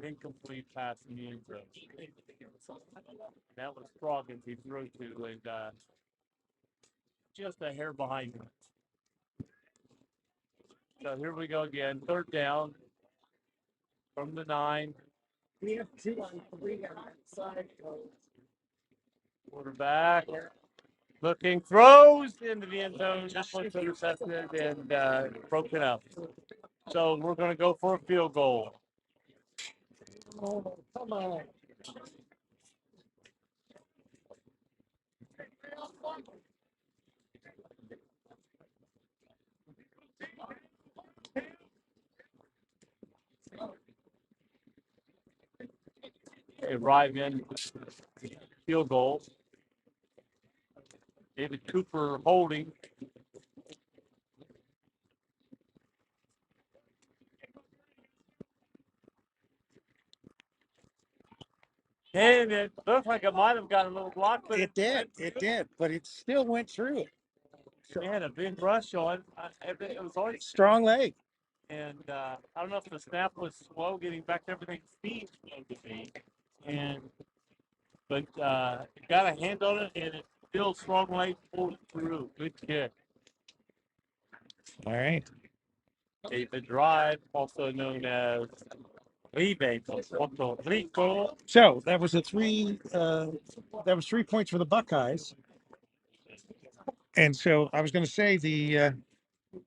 incomplete pass in the end zone. That was Scroggins he threw to, and just a hair behind him. So here we go again. Third down from the 9. We have 2 on 3 on that side. Quarterback looking, throws into the end zone. Just was intercepted and broken up. So we're going to go for a field goal. Oh, come on. Arrive in field goal. David Cooper holding. And it looked like it might have got a little block, but It did, but it still went through it. Man, a big rush on. It was always Strong leg. And I don't know if the snap was slow getting back to everything speed supposed to be. But it got a hand on it, and it still strong leg pulled through. Good kick. All right. David Drive, also known as Puerto Rico. So that was 3 points for the Buckeyes. And so I was going to say the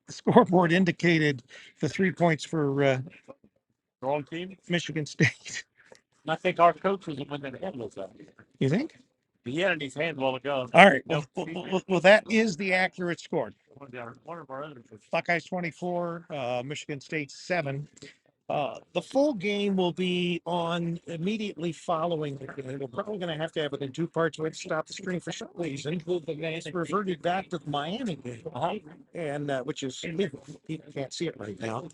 scoreboard indicated the 3 points for Wrong team. Michigan State. And I think our coach was the one that handles that. You think? He had it in his hand a while ago. All right. Well, that is the accurate score. One of our others. Buckeyes 24, Michigan State 7. The full game will be on immediately following the game. We're probably going to have it in 2 parts. We have to stop the stream for some reason. It's reverted back to the Miami game, and which is you can't see it right now.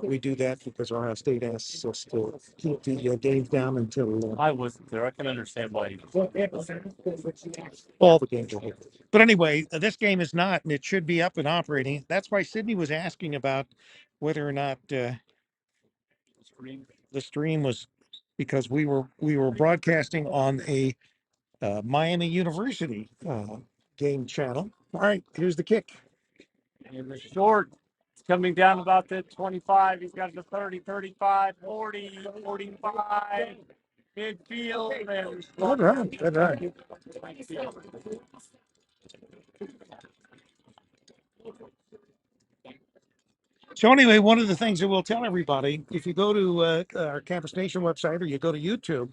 We do that because Ohio State asks us to keep the games down until I wasn't there. I can understand why. all the games are here. But anyway, this game is not, and it should be up and operating. That's why Sydney was asking about whether or not the stream was, because we were broadcasting on a Miami University game channel. All right, here's the kick. And the short is coming down about the 25. He's got the 30, 35, 40, 45, midfield. And Good run. So anyway, one of the things that we'll tell everybody, if you go to our Campus Nation website or you go to YouTube,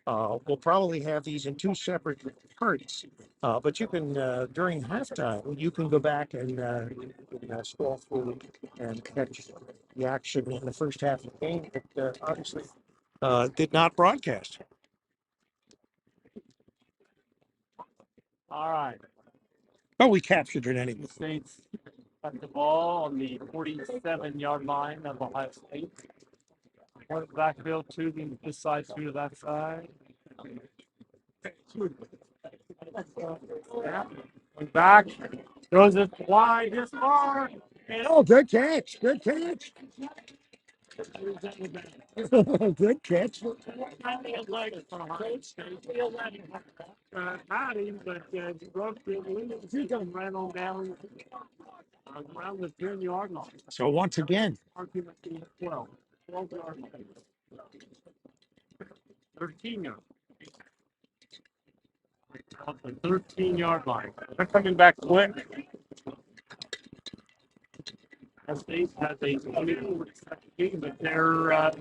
we'll probably have these in 2 separate parts. But you can, during halftime, you can go back and scroll through and catch the action in the first half of the game that obviously did not broadcast. all right. Oh, we captured it anyway. The States got the ball on the 47-yard line of Ohio State. One backfield, 2 to this side, 2 to that side. Back, throws it wide this far. Oh, good catch. Good catch. Good catch. Had him, but broke the ran on down around the 10-yard line. So once again, 12 yard line. 13 yard. Off the 13-yard line. They're coming back quick. State has a 24-second game, but they're on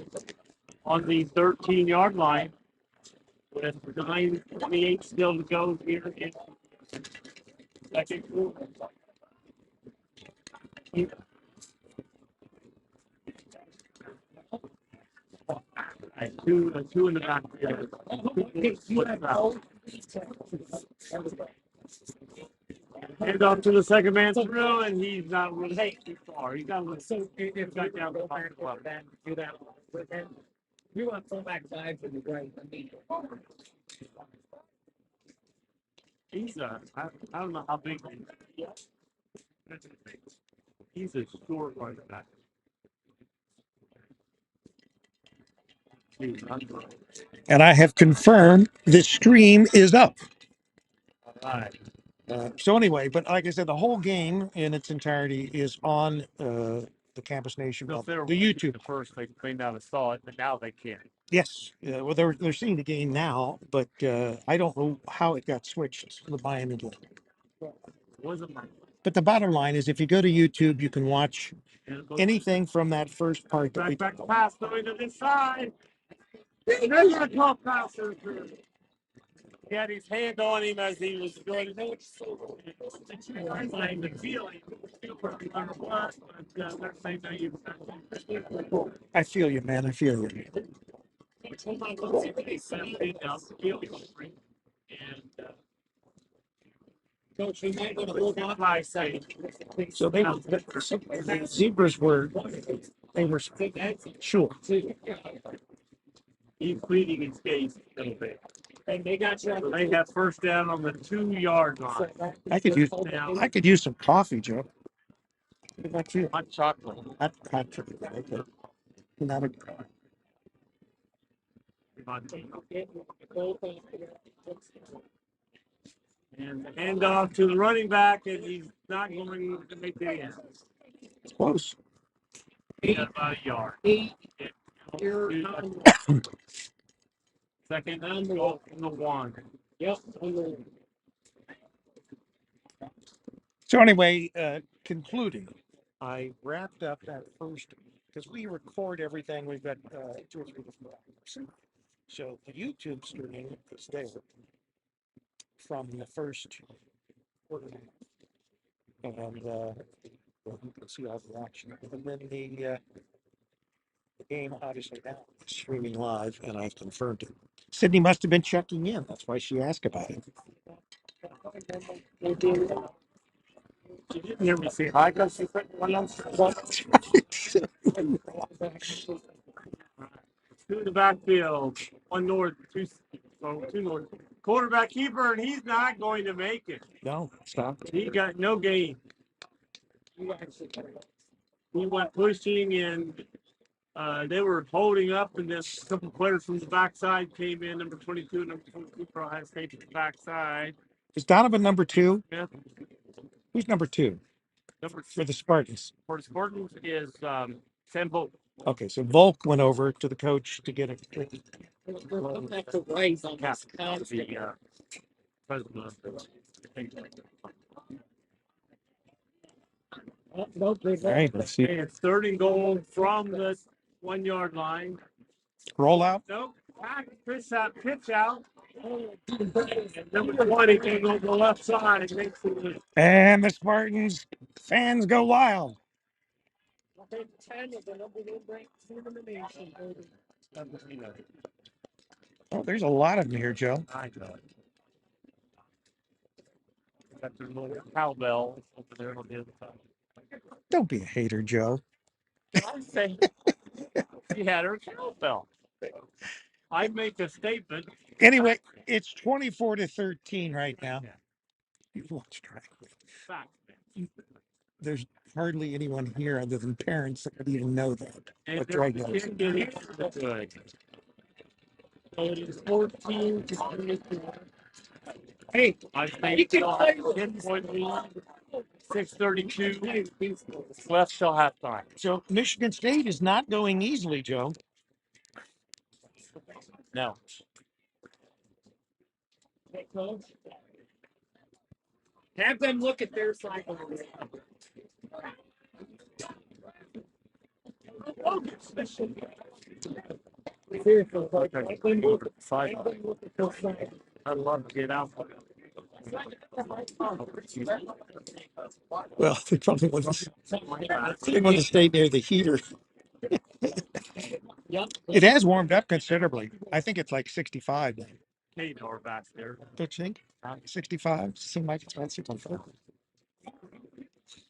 the 13-yard line with 9:28 still to go here in second quarter. Two in the back. Hand off to the second man through, and he's not really too far. He's got down the back club. Do that. We want fullback 5 to the right. He's I don't know how big he is. He's a short running back. And I have confirmed the stream is up. All right. So anyway, but like I said, the whole game in its entirety is on the Campus Nation, So well, if they were the watching YouTube. the first, they may not have saw it, but now they can. Yes, well, they're seeing the game now, but I don't know how it got switched to the Miami game. Wasn't my But the bottom line is, if you go to YouTube, you can watch anything from that first part. That we, back pass going to this side. There's a tough passer. He had his hand on him as he was doing it. I'm playing the feeling. They're saying that you. I feel you, man. I feel you. And Coach, we might want to hold off by a second. So the zebras were sure. he's pleading his case a little bit. And they got you. So they have first down on the 2-yard line. I could use some coffee, Joe. What about you? Hot chocolate. Hot chocolate. Okay. Not a, And the handoff to the running back, and he's not going to make the end. it's close. Got about a yard. Second and goal from the 1. Yep. So anyway, concluding, I wrapped up that first because we record everything. We've got 2 or 3 different hours. So the YouTube streaming is there from the first quarter, and well, you can see all the action. And then the game, obviously now is streaming live, and I've confirmed it. Sydney must have been checking in. That's why she asked about it. You didn't hear me say hi because she put one on. Two in the backfield, 1 north, 2 north. Quarterback keeper, and he's not going to make it. No, stop. He got no gain. He went pushing, and they were holding up, and then a couple players from the backside came in. Number 22, number 22 for Ohio State to the backside. Is Donovan number 2? Yeah. Who's number 2 Number for the Spartans? For the Spartans is Sam Volk. Okay, so Volk went over to the coach to get a. We'll have to raise on this The constant. president of the Nope, they All right, let's see. Okay, it's 3rd and goal from the 1-yard line. Roll out. Nope. Back, pitch out. And number 20 came over the left side and makes it. And the Spartans fans go wild. 10 is the number 1 ranked team in the nation. Oh, there's a lot of them here, Joe. I know. Got their little cowbell over there on the other side. Don't be a hater, Joe. I say she had her cowbell. I make a statement. Anyway, it's 24-13 right now. You've watched track. Fact. There's hardly anyone here other than parents that would even know that. And What they're drag is. getting good. So it is 14 to 24. Hey, I think 10-point lead. 6:32 left till halftime. So Michigan State is not going easily, Joe. No. Hey, coach. Have them look at their cycle. Seriously, like, have them look at their cycle. I'd love to get out. Well, they probably want to stay near the heater. Yep. It has warmed up considerably. I think it's like 65 now. Kador back there. Don't you think? 65? Seems like it's about 65.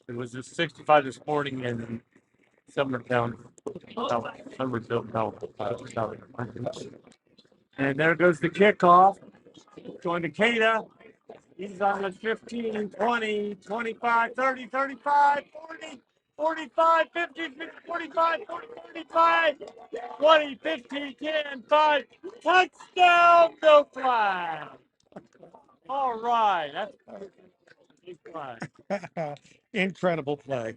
It was just 65 this morning in Summertown, Somerville, California. And there goes the kickoff. Going to Cada. He's on the 15, 20, 25, 30, 35, 40. 45, 50, 45, 40, 35, 20, 15, 10, 5. Touchdown, no flag. All right. That's a big flag. Incredible play.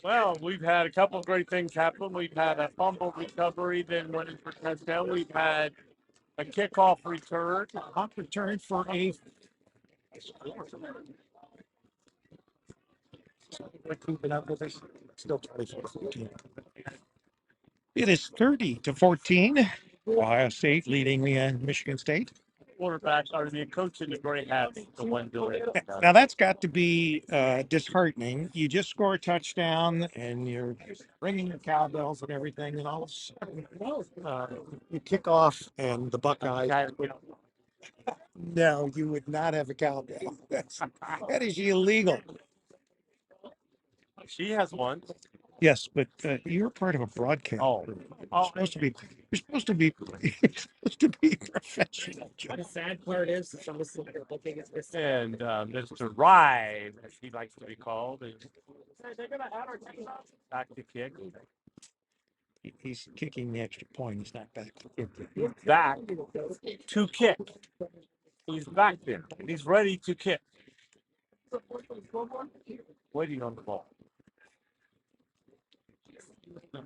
Well, we've had a couple of great things happen. We've had a fumble recovery, then went in for touchdown. We've had a kickoff return. Punt return for a keeping up with us. Still 24-14. It is 30-14. Ohio State leading Michigan State. Quarterbacks are the coach in the great hats. The one doing it. Now that's got to be disheartening. You just score a touchdown and you're ringing the cowbells and everything, and all of a sudden you kick off and the Buckeyes. No, you would not have a cowbell. That is illegal. She has one. Yes, but you're part of a broadcast. Oh. You're supposed to be. You're supposed to be. You're supposed to be professional. The sad part is, I'm listening to looking at this. And Mr. Rye, as he likes to be called, is back to kick. He's kicking the extra point. He's not back to kick. He's back to kick. He's back there. And he's ready to kick. Waiting on the ball.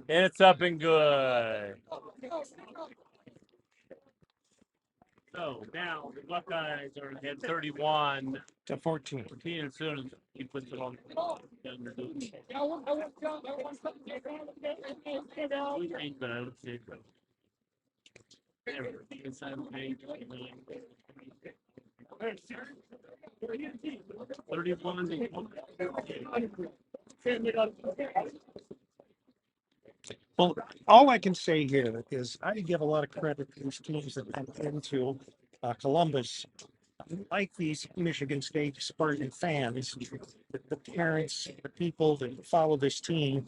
And it's up and good. So now the Buckeyes are ahead 31-14. To 14. As soon as he puts it on. Well, all I can say here is I give a lot of credit to these teams that come into Columbus, like these Michigan State Spartan fans, the parents, the people that follow this team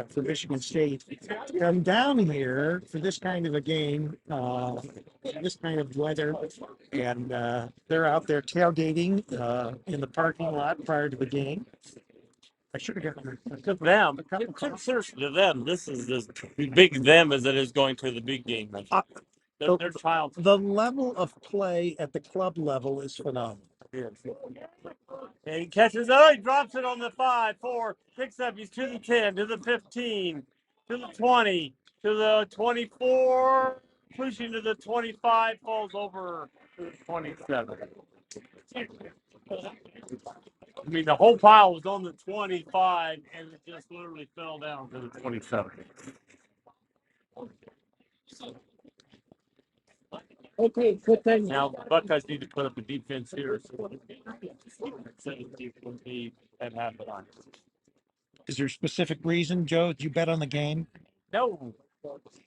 for Michigan State, come down here for this kind of a game, this kind of weather, and they're out there tailgating in the parking lot prior to the game. I should have gotten To them, seriously, to them, this is as big them as it is going to the big game. Their child. The level of play at the club level is phenomenal. And he catches, oh, he drops it on the 5, 4, picks up, he's to the 10, to the 15, to the 20, to the 24, pushing to the 25, falls over to the 27. I mean, the whole pile was on the 25, and it just literally fell down to the 27. Okay, good thing. Now, Buckeyes need to put up a defense here. So at halftime. Is there a specific reason, Joe? Did you bet on the game? No.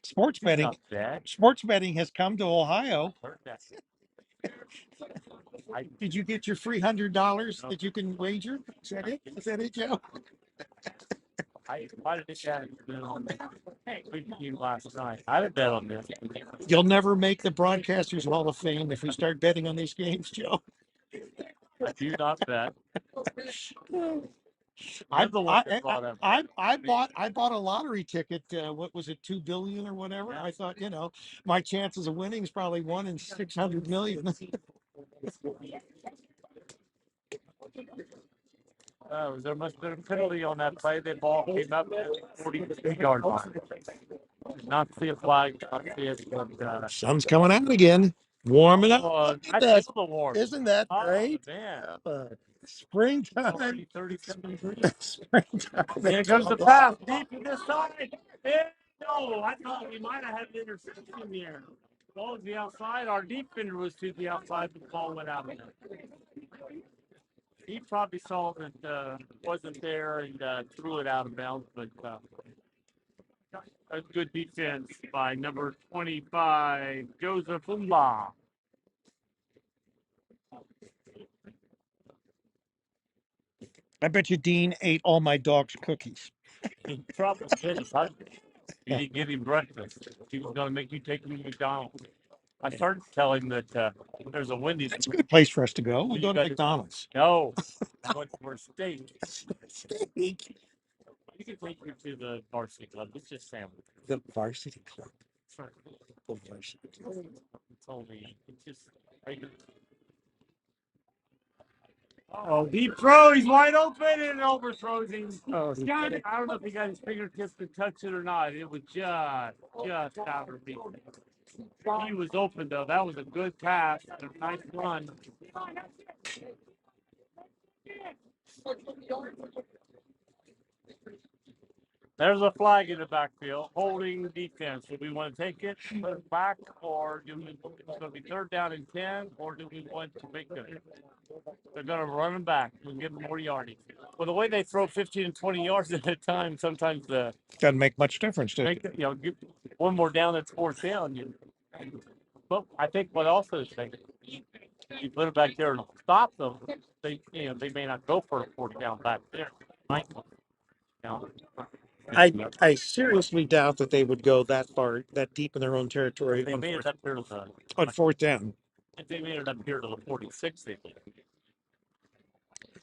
Sports betting. Not bad. Sports betting has come to Ohio. Heard that. Did you get your free $100 that you can wager? Is that it? Is that it, Joe? Why did this guy bet on the last night? I didn't bet on this. You'll never make the Broadcasters Hall of Fame if you start betting on these games, Joe. I do not bet. I I'm the one that bought it. I bought a lottery ticket. What was it, 2 billion or whatever? I thought, my chances of winning is probably 1 in 600 million. There must have been a penalty on that play. The ball came up at 40-yard line. Did not see a flag. Not see it, but, Sun's coming out again. Warming up. I That- feel the warm. Isn't that Oh, great? man. Springtime. 37 Springtime. Here comes the pass deep to this side. No, I thought we might have had an interception there. The ball was the outside. Our defender was to the outside, but the ball went out of there. He probably saw that wasn't there and threw it out of bounds, but a good defense by number 25, Joseph Umba. I bet you Dean ate all my dog's cookies. He probably did his husband. You didn't give him breakfast. He was going to make you take him to McDonald's. I started to tell him that there's a Wendy's. It's a good place for us to go. We You go to guys- McDonald's. No, What's for state? Steak. You can take her to the varsity club. It's just sandwich. The varsity club. Sorry. The varsity club. It's only, it's just regular. Oh, deep throw. He's wide open and overthrows him. Oh, I don't know if he got his fingertips to touch it or not. It was just out of reach. He was open though. That was a good pass and a nice run. There's a flag in the backfield, holding defense. Do we want to take it, put it back, or do we? It's going to be 3rd down and 10, or do we want to make it? They're going to run them back and give them more yardage. Well, the way they throw 15 and 20 yards at a time, sometimes doesn't make much difference. make it, give one more down that's 4th down. But I think what also is saying, you put it back there and stop them. They may not go for a 4th down back there. Might. I seriously doubt that they would go that far, that deep in their own territory They made it up here to the. on 4th down. If they made it up here to the 46, they did.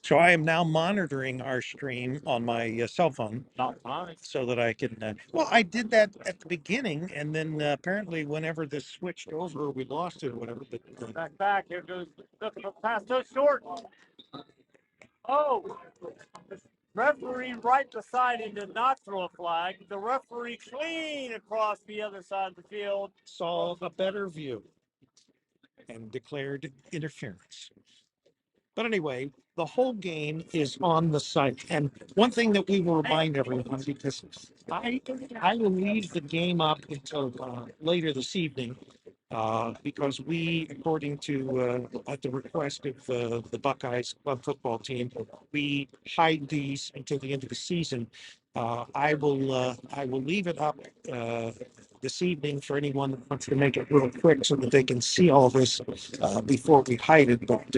So I am now monitoring our stream on my cell phone Not fine. so that I can. Well, I did that at the beginning, and then apparently, whenever this switched over, we lost it or whatever. But Back. Here goes the pass to short. Oh, referee right beside him did not throw a flag. The referee clean across the other side of the field. saw a better view and declared interference. But anyway, the whole game is on the site. And one thing that we will remind everyone, because I will leave the game up until later this evening, because we, according to at the request of the Buckeyes club football team, we hide these until the end of the season. I will leave it up this evening for anyone that wants to make it real quick so that they can see all this before we hide it. But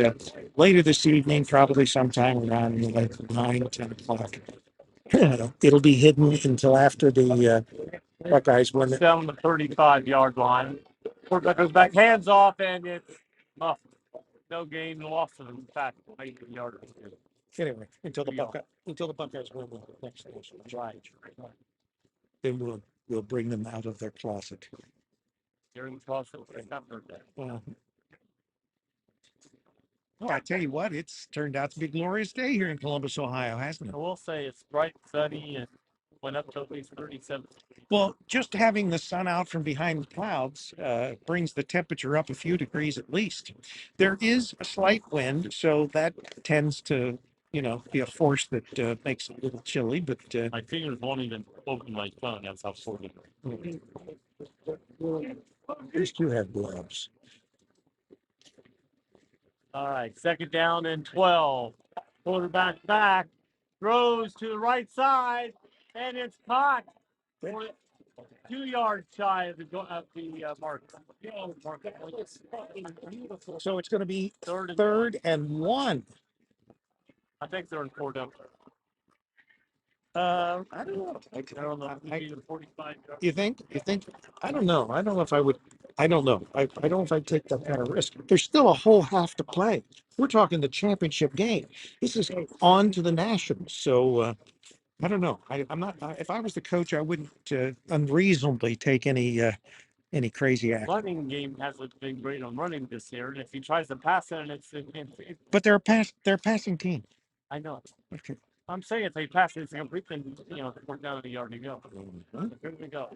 later this evening, probably sometime around like 9, 10 o'clock, it'll be hidden until after the Buckeyes win it. Down the 35-yard line. Quarterback goes back, hands off, and it's muffed. No gain, loss of the fact 8 yards. Anyway, until the Buckeyes win the next national championship, then we'll bring them out of their closet. You're in the closet. I've heard that. Well, I tell you what, it's turned out to be a glorious day here in Columbus, Ohio, hasn't it? I will say it's bright, sunny, and went up to at least 37. Well, just having the sun out from behind the clouds brings the temperature up a few degrees at least. There is a slight wind, so that tends to, be a force that makes it a little chilly. But my fingers won't even open my phone. That's how cold it is. At least you have gloves. All right, 2nd down and 12. Quarterback back, throws to the right side, and it's caught. 2 yards shy of the mark. So it's going to be 3rd and 1. I think they're in 4 down. I don't know. I don't know. Either 45. You think? I don't know. I don't know if I would. I don't know. I don't know if I'd take that kind of risk. There's still a whole half to play. We're talking the championship game. This is on to the Nationals. So I don't know. I'm not. If I was the coach, I wouldn't unreasonably take any crazy action. Running game hasn't been great on running this year, and if he tries to pass it, it's But they're a passing team. I know. Okay. I'm saying if they pass it, it's complete, then we're down a yard to go. Here we go.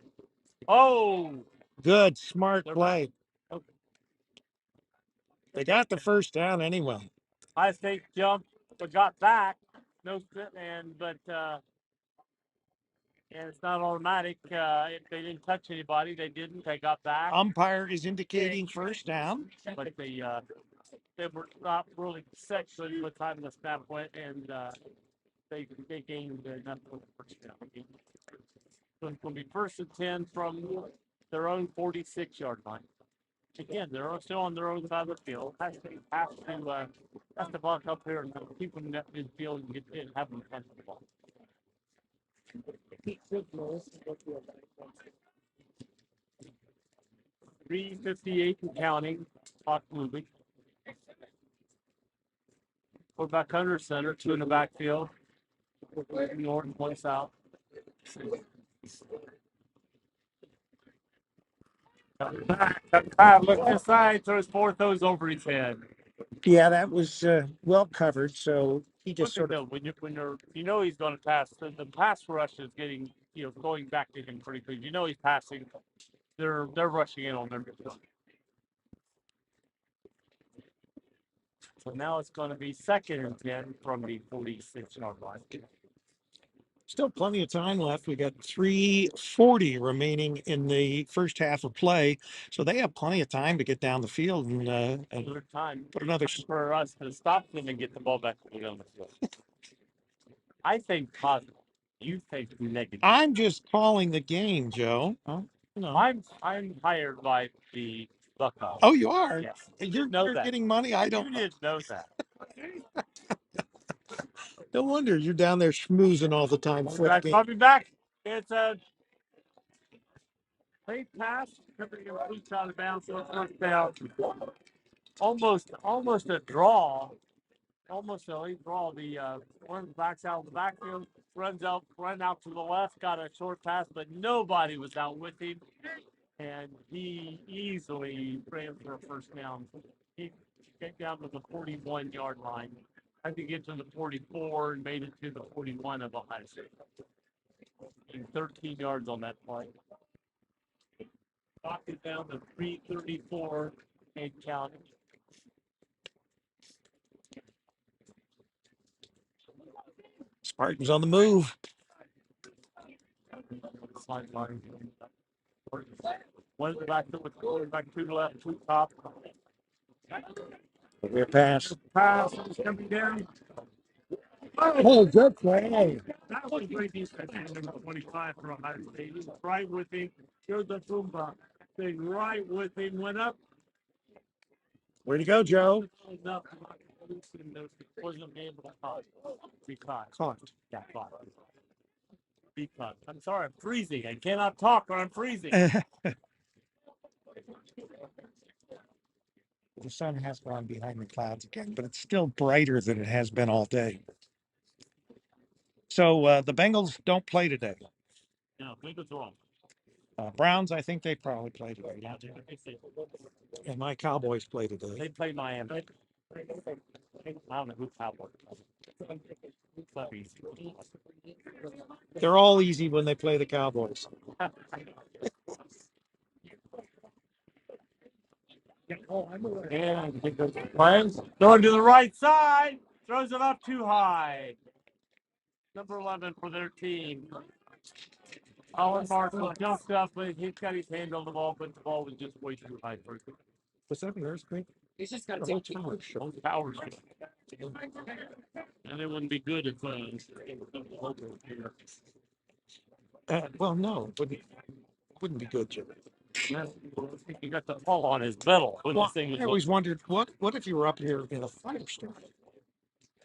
Oh, Good, smart They're play. Okay. They got the 1st down anyway. Ohio State jumped, but got back. But and it's not automatic. If they didn't touch anybody, they didn't. They got back. Umpire is indicating 1st down. But they were not really set good with time the snap went, and they gained enough for the 1st down. So it's going to be 1st and 10 from their own 46-yard line. Again, they're still on their own side of the field. Has to block up here and keep them in that midfield and get in, have them catch the ball. 3:58 and counting. Clock moving. Quarterback under center, 2 in the backfield. One north, one south. Cut back, look inside, throws 4 throws over his head. Yeah, that was well covered. So he just sort of. When you're he's going to pass. The pass rush is getting going back to him pretty quick. He's passing. They're rushing in on their midfield. So now it's going to be 2nd and 10 from the 46-yard line. Still plenty of time left. We got 3:40 remaining in the first half of play, so they have plenty of time to get down the field and Another time put another. for us to stop them and get the ball back on the field. I think positive. You think negative. I'm just calling the game, Joe. Oh, no. I'm hired by the Buckeyes. Oh, you are? Yes. You're that. getting money? I don't. You didn't know that. No wonder you're down there schmoozing all the time. Coming back. It's a late pass. Coming out of bounds. So it's first down. Almost a draw. Almost a late draw. The one backs out of the backfield, run out to the left, got a short pass, but nobody was out with him, and he easily ran for a first down. He got down to the 41-yard line. Had to get to the 44 and made it to the 41 of Ohio State. And 13 yards on that play. Knocked it down to 3:34 and counting. Spartans on the move. Sideline. One the back with quarterback to the left, two top. Rear pass. Pass is coming down. Oh, good play. That was great defense. Number 25 for Ohio State. He was right with him. Here's the Tumba thing right with him. Went up. Where'd he go, Joe? Wasn't able to be caught. Caught. Yeah, caught. Be caught. I'm sorry, I'm freezing. I cannot talk or I'm freezing. The sun has gone behind the clouds again, but it's still brighter than it has been all day. So the Bengals don't play today. No, I think it's wrong. Browns, I think they probably play today. Yeah, And my Cowboys play today. they play Miami. I don't know who Cowboys. They're all easy when they play the Cowboys. And plans going to the right side, throws it up too high. Number 11 for their team. Alan Marshall jumped up, but he's got his hand on the ball, but the ball was just way too high for him. Was that an earthquake? He's just got The to whole take tower shook. Those powers. And it wouldn't be good if Well, no, wouldn't be good, Jim. he got the fall on his metal. When Well, this thing was I always wondered what if you were up here in a firestorm?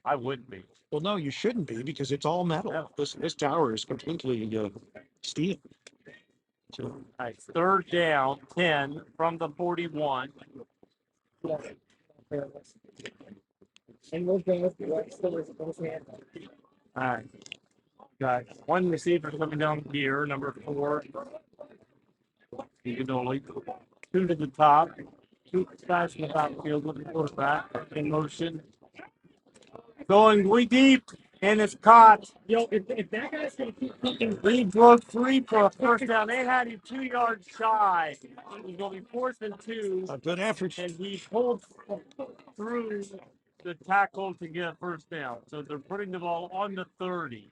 I wouldn't be. Well, no, you shouldn't be because it's all metal. Yeah. This tower is completely steel. So, All right, 3rd down, 10 from the 41. And we'll go with the right still is both hands. All right. Got one receiver coming down here, number 4. Only 2 to the top. 2 guys in the backfield with the quarterback in motion. Going way deep, and it's caught. If that guy's going to keep kicking, He broke 3 for a first down. They had him 2 yards shy. It was going to be 4th and 2. a good effort. And he pulled through the tackle to get a first down. So they're putting the ball on the 30.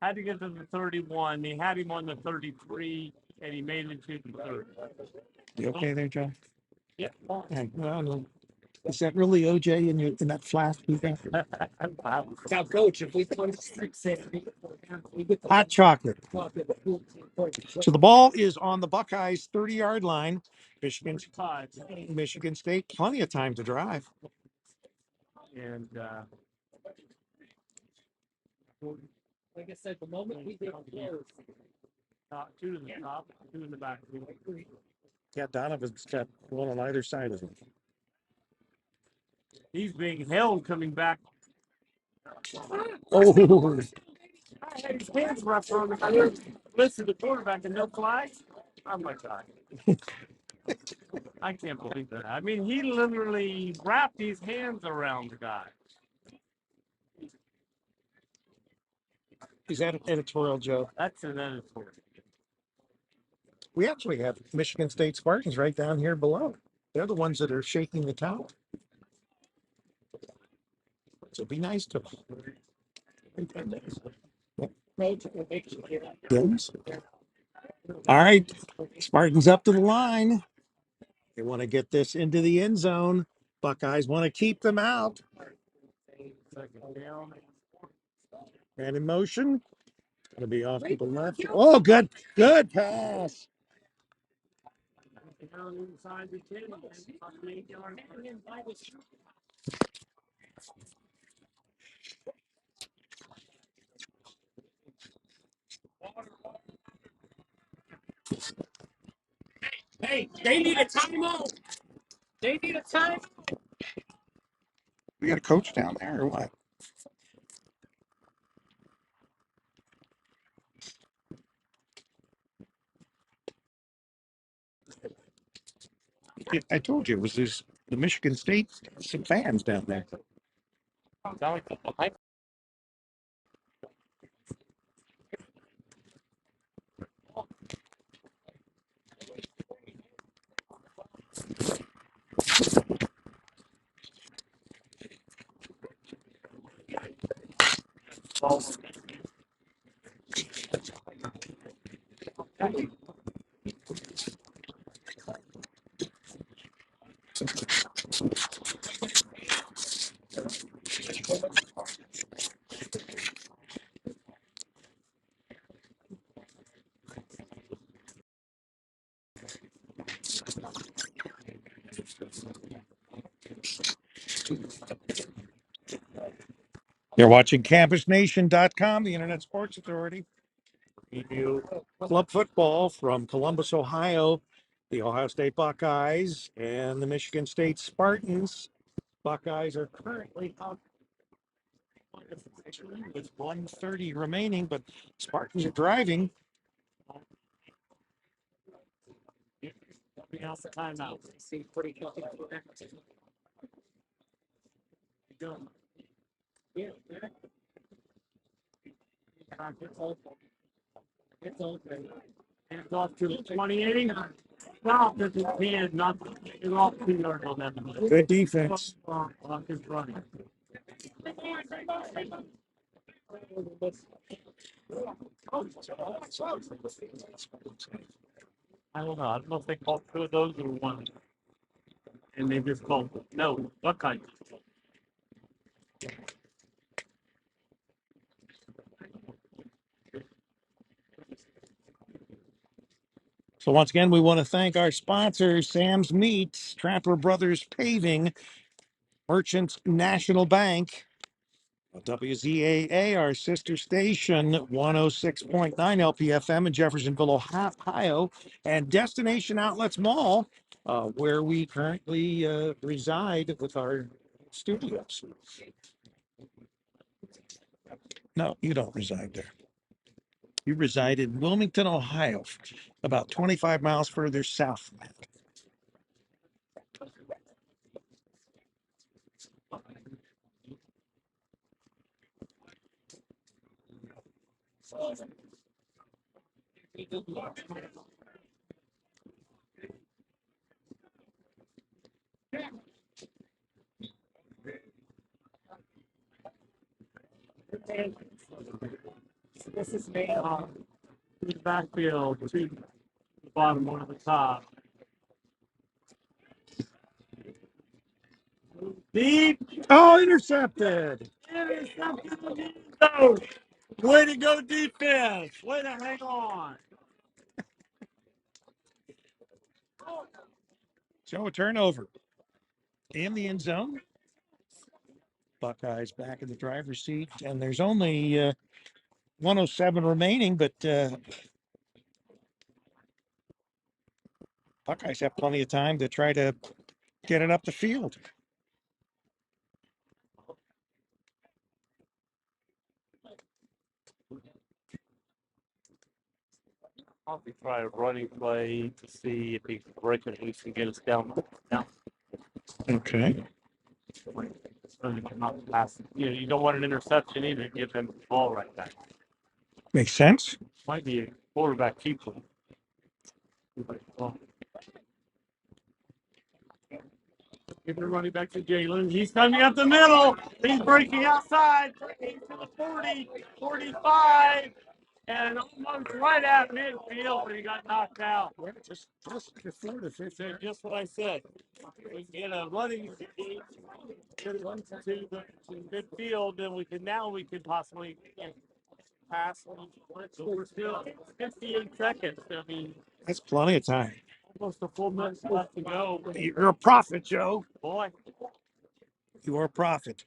Had to get to the 31. They had him on the 33, and he made it to the 30. You okay there, Joe? Yeah. Hey, well, is that really OJ in that flask you got? now, coach, if we put 6 in, we get the Hot chocolate. chocolate. So the ball is on the Buckeyes 30-yard line. And Michigan State, plenty of time to drive. Like I said, the moment we get close, 2 to the top, 2 in the back. Yeah, Donovan's got one on either side of him. He's being held coming back Oh, I had his hands wrapped around the I listen to the quarterback and no flags. Oh my God. I can't believe that. I mean, he literally wrapped his hands around the guy. is that an editorial, Joe? That's an editor. We actually have Michigan State Spartans right down here below. They're the ones that are shaking the towel. So be nice to them. Yes. All right, Spartans up to the line. They want to get this into the end zone. Buckeyes want to keep them out. And in motion. Going to be off to the left. Oh, good pass. Hey, they need a timeout. They need a time. We got a coach down there or what? I told you it was the Michigan State some fans down there. You're watching CampusNation.com, the Internet Sports Authority. Preview club football from Columbus, Ohio. The Ohio State Buckeyes and the Michigan State Spartans. Buckeyes are currently up with 1:30 remaining, but Spartans are driving. Timeout. It's open. It's off to 28. Now, this is hand, not it's off 2 yards on that. Good defense. Clock is running. I don't know. I don't know if they called 2 of those or 1. And they just called, no, Buckeye. So once again, we want to thank our sponsors, Sam's Meats, Trapper Brothers Paving, Merchants National Bank, WZAA, our sister station, 106.9 LPFM in Jeffersonville, Ohio, and Destination Outlets Mall, where we currently reside with our studios. No, you don't reside there. You reside in Wilmington, Ohio, about 25 miles further south from that. This is me on the backfield to the bottom, one at the top. Deep. Oh, intercepted. No. Way to go, defense. Way to hang on. So a turnover in the end zone. Buckeyes back in the driver's seat, and there's only 107 remaining, but Buckeyes have plenty of time to try to get it up the field. Probably try a running play to see if he can break it loose and get us down. Okay. Really cannot pass. You don't want an interception either. Give him the ball right back. Makes sense. Might be a quarterback keeper. Give the running back to Jalen. He's coming up the middle. He's breaking outside. Breaking to the 40, 45, and almost right at midfield, but he got knocked out. Just before the 50. Just what I said. We can get a running to the midfield, then we can possibly pass. So we're still 58 seconds. I mean, That's plenty of time. almost a full minute left to go. You're a prophet, Joe. Boy. You are a prophet.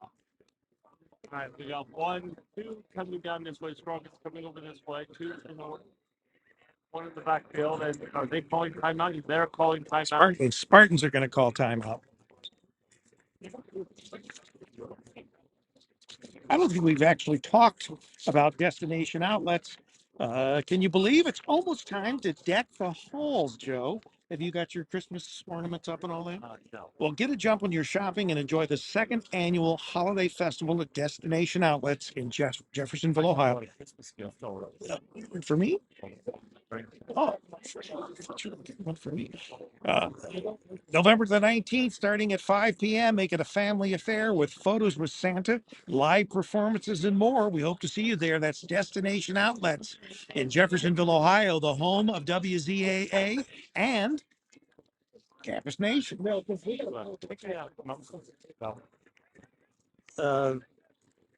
All right, we got 1, 2 coming down this way. Strongest coming over this way. 2 to the north. 1 in the backfield. And are they calling timeout? They're calling timeout. Spartans are going to call timeout. I don't think we've actually talked about destination outlets. Can you believe it's almost time to deck the halls, Joe? Have you got your Christmas ornaments up and all that? No. Well, get a jump on your shopping and enjoy the second annual holiday festival at Destination Outlets in Jeffersonville, Ohio. For me? Oh, one for me. November the 19th, starting at 5 p.m. Make it a family affair with photos with Santa, live performances, and more. We hope to see you there. That's Destination Outlets in Jeffersonville, Ohio, the home of WZAA and Campus Nation.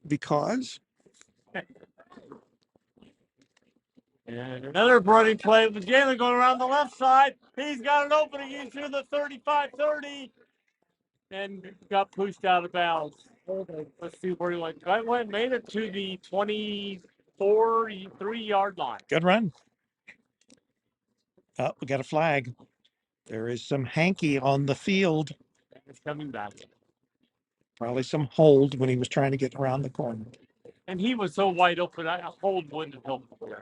Because And another running play with Jalen going around the left side. He's got an opening. He's to the 35-30 and got pushed out of bounds. Let's see where he went. Guy went, made it to the 23-yard line. good run. Oh, we got a flag. There is some hanky on the field. It's coming back. Probably some hold when he was trying to get around the corner. And he was so wide open, a hold wouldn't have helped him.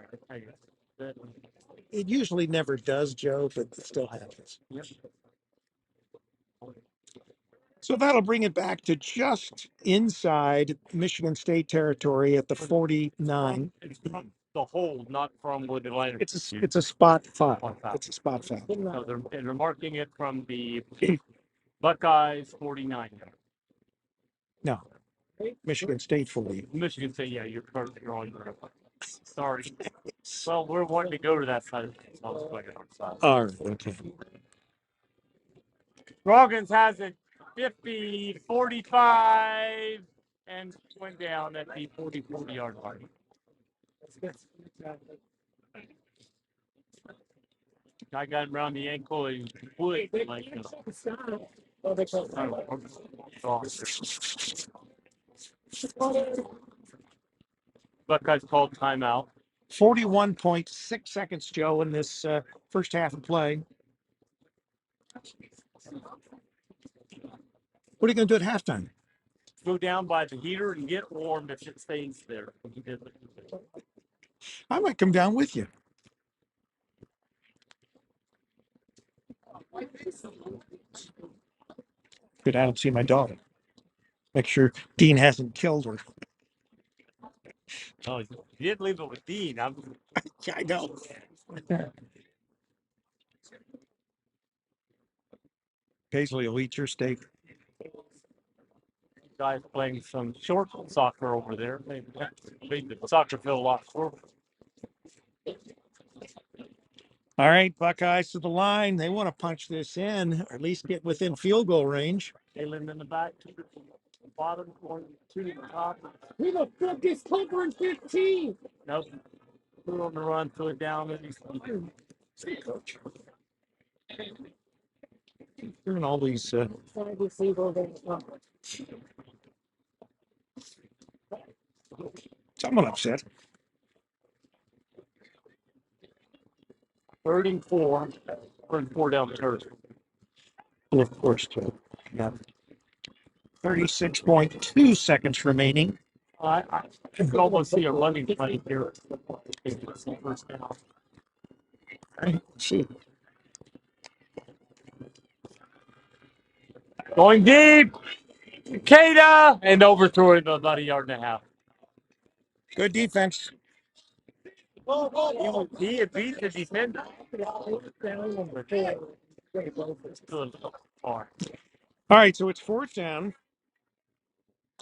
It usually never does, Joe, but it still happens. Yep. So that'll bring it back to just inside Michigan State territory at the 49. It's from the hold, not from where the line. It's a spot foul. It's a spot foul. So they're marking it from the Buckeyes 49. No, Michigan State 40. Michigan State, yeah, you're correct. You're on your sorry. Well, we're wanting to go to that side. So let's go to our side. All right, okay. Roggins has it 50, 45, and went down at the 40-yard line. I got him around the ankle and foot like Buckeyes called timeout. 41.6 seconds, Joe, in this first half of play. What are you going to do at halftime? Go down by the heater and get warm if it stays there. I might come down with you. Go down and see my daughter. Make sure Dean hasn't killed her. Oh, you didn't leave it with Dean. Yeah, I know. Paisley will eat your steak. Guys playing some short soccer over there. Made the soccer feel a lot shorter. All right, Buckeyes to the line. They want to punch this in, or at least get within field goal range. Jalen in the back, 2 to the bottom, 1, 2 to the top. Who the fuck is covering 15? Nope. We're on the run, throw it down. See, coach. Doing all these. So I'm upset. 34. 34 down the turf. And of course, 36.2 seconds remaining. I can almost see a running play here. First down. Right? See. Going deep, Kada, and overthrew it about a yard and a half. Good defense. He had beat the defender. Far. All right, so it's fourth down.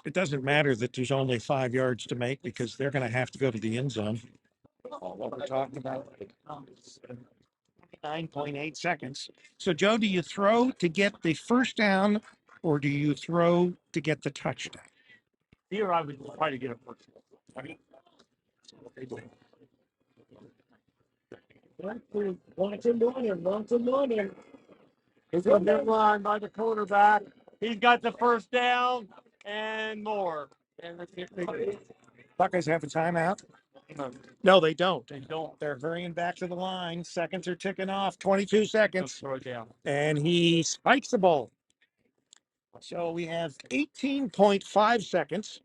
It doesn't matter that there's only 5 yards to make because they're going to have to go to the end zone. What we're talking about. 9.8 seconds. So, Joe, do you throw to get the first down or do you throw to get the touchdown? Here I would try to get a first. Watch him running. He's going to line by the quarterback. He's got the first down and more. And Buckeyes have a timeout? No, they don't. They don't. They're hurrying back to the line. Seconds are ticking off. 22 seconds. throw it down. And he spikes the ball. So we have 18.5 seconds.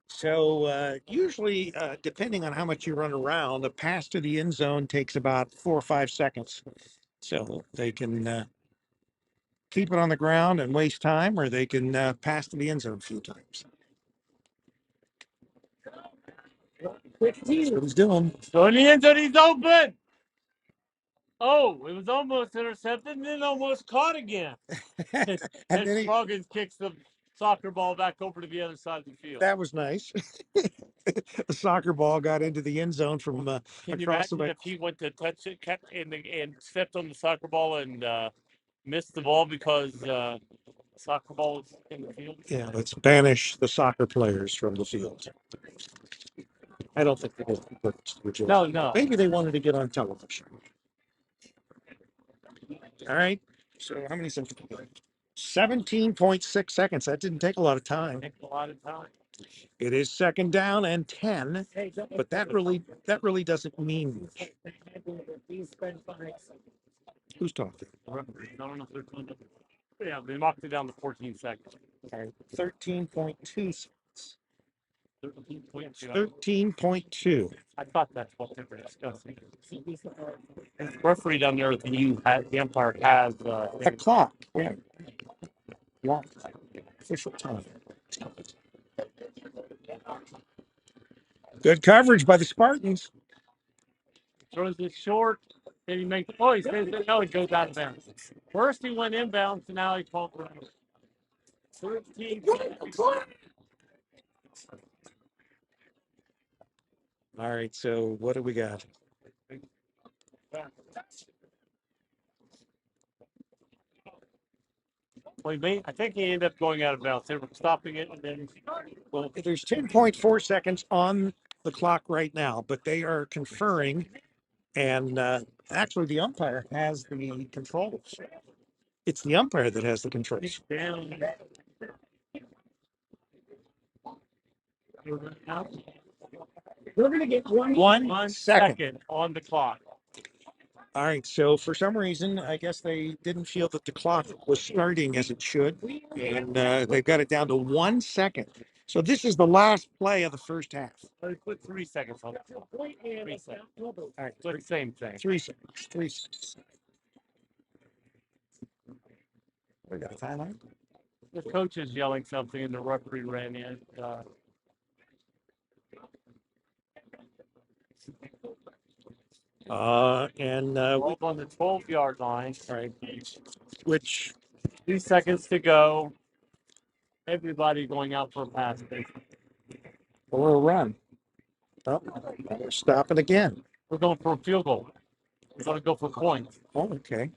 So usually, depending on how much you run around, the pass to the end zone takes about 4 or 5 seconds. So they can keep it on the ground and waste time, or they can pass to the end zone a few times. That's what he's doing. So in the end zone, he's open. Oh, it was almost intercepted and then almost caught again. and And then Scroggins kicks the soccer ball back over to the other side of the field. that was nice. The soccer ball got into the end zone from Can you across the imagine way. if he went to touch it, kept and stepped on the soccer ball and missed the ball because the soccer ball was in the field? Yeah, let's banish the soccer players from the field. I don't think they did. No. Maybe they wanted to get on television. All right. So how many seconds? 17.6 seconds. That didn't take a lot of time. Takes a lot of time. It is second down and 10, but that really doesn't mean much. Who's talking? I don't know if they're going to. Yeah, they knocked it down to 14 seconds. All right, 13.2 seconds. 13.2. 13.2. I thought that's what they were discussing. The referee down there, the umpire has A clock. Yeah. Clock. Official time. Good coverage by the Spartans. throws it short. Then he makes. Oh, he says no, it goes out of bounds. First he went inbounds, and now he called for 13. All right, so what do we got? Well, I think he ended up going out of bounds. They were stopping it, and then. Well, there's 10.4 seconds on the clock right now, but they are conferring, and actually the umpire has the controls. It's the umpire that has the controls. Down. We're gonna get one. One second on the clock. All right, so for some reason, I guess they didn't feel that the clock was starting as it should, and they've got it down to 1 second. So this is the last play of the first half. They put 3 seconds on it. 3 seconds. All right, It's the same thing. 3 seconds. 3 seconds. We got a timeout. The coach is yelling something, and the referee ran in. Both on the 12-yard line. Right, which 2 seconds to go. Everybody going out for a pass. or a run. Oh, we're stopping again. We're going for a field goal. We're going to go for points. Oh, okay.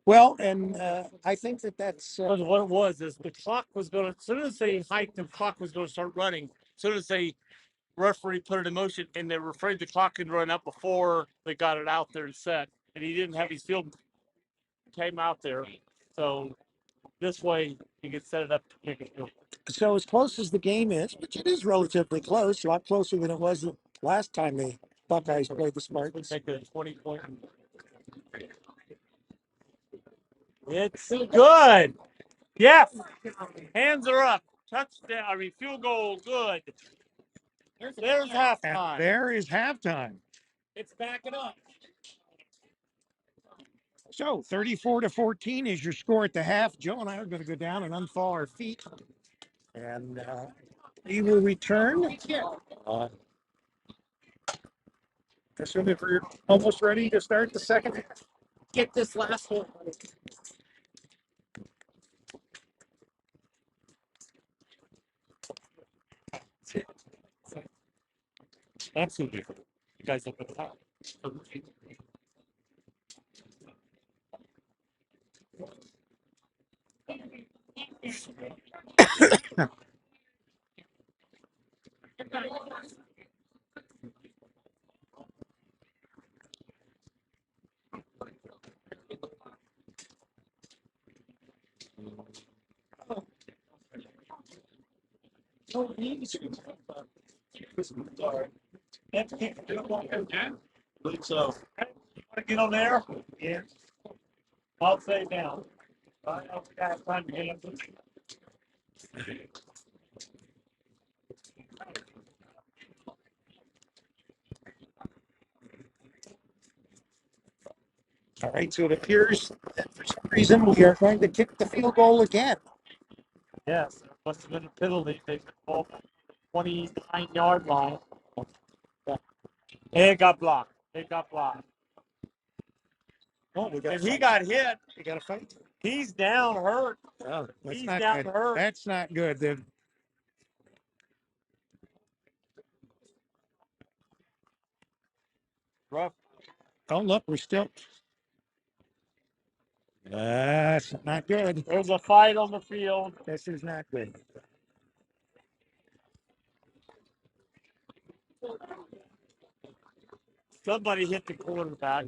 Well, and I think that's Because what it was is the clock was going to, as soon as they hiked, the clock was going to start running. As soon as they referee put it in motion, and they were afraid the clock could run up before they got it out there and set. And he didn't have his field came out there. So this way he could set it up to kick a field. so as close as the game is, which it is relatively close, a lot closer than it was the last time the Buckeyes played the Spartans. Take a 20-point. It's good. Yes. Hands are up. Touchdown. I mean, field goal. Good. There's And halftime. there is halftime. It's backing up. So 34-14 is your score at the half. Joe and I are going to go down and unfall our feet. And we will return. Assuming we're almost ready to start the second half. Get this last one. Absolutely. You guys look at the top. So, you want to get on there? Yeah. I'll say now. I don't have time to get up. All right, so it appears that for some reason we are going to kick the field goal again. Yes, there must have been a penalty. They called 29-yard line. It got blocked. It got blocked. Oh, we got And he got hit. we got a fight. He's down hurt. Oh, that's He's not down good. hurt. That's not good. Rough. Oh, look, we're still. That's not good. There's a fight on the field. This is not good. Somebody hit the quarterback.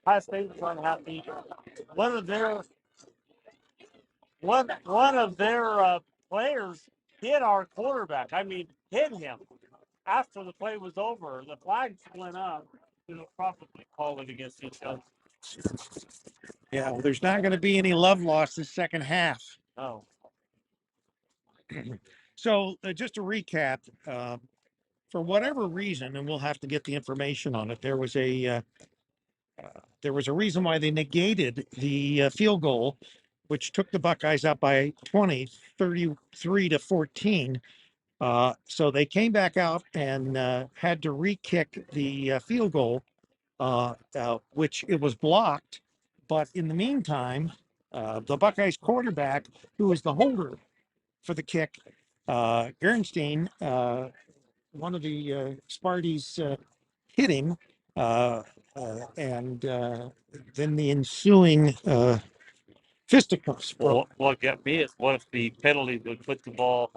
High State was unhappy. One of their players hit our quarterback. I mean, hit him after the play was over. The flags went up. Probably call it against each other. Yeah, well, there's not going to be any love lost this second half. Oh. So just to recap, for whatever reason, and we'll have to get the information on it, there was a reason why they negated the field goal, which took the Buckeyes up by 20, 33-14. So they came back out and had to re-kick the field goal, which it was blocked. But in the meantime, the Buckeyes quarterback, who was the holder for the kick, Gernstein, one of the Sparties, hit him, and then the ensuing fisticuffs. What got me is what if the penalty would put the ball?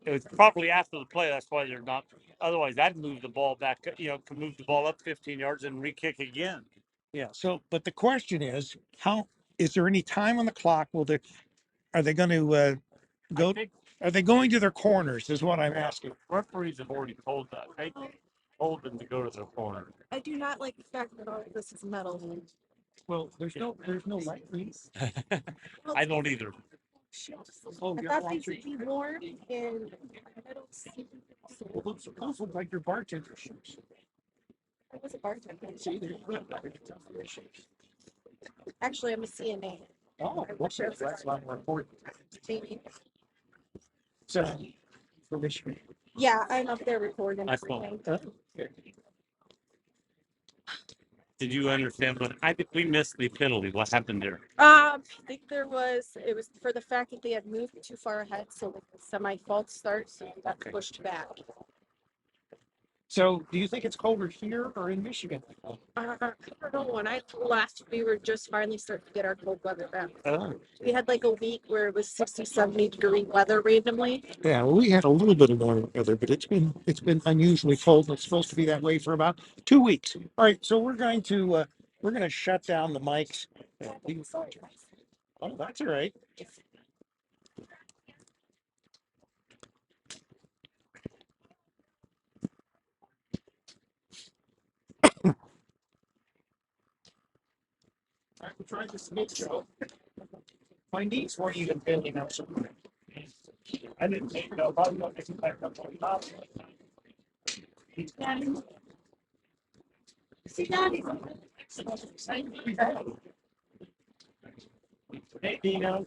It was probably after the play. That's why they're not. Otherwise, I'd move the ball back. Could move the ball up 15 yards and re-kick again. Yeah. So, but the question is, how is there any time on the clock? Are they going to go? Are they going to their corners? Is what I'm asking. Referees have already told that. They told them to go to their corner. I do not like the fact that all of this is metal. Well, there's no light. I don't either. Oh, I thought these would be warm and I don't see. those look like your bartender shoes. I was a bartender. See, Actually, I'm a CNA. oh, what's that? That's a lot more important. Maybe. So, for Michigan. Yeah, I'm up there recording I saw. everything. Did you understand what I think we missed the penalty? What happened there? I think it was for the fact that they had moved too far ahead, so the semi-false start, so they got pushed back. So, do you think it's colder here or in Michigan? I don't know. When I last, we were just finally starting to get our cold weather back. Oh. We had like a week where it was 60, 70-degree weather randomly. Yeah, well, we had a little bit of warm weather, but it's been unusually cold. And it's supposed to be that way for about 2 weeks. All right, so we're going to shut down the mics. Oh, that's all right. We're trying to snitch, Joe. My knees weren't even bending up so much. I didn't think, no, probably not making back up on top. See, Daddy. Hey, Dino.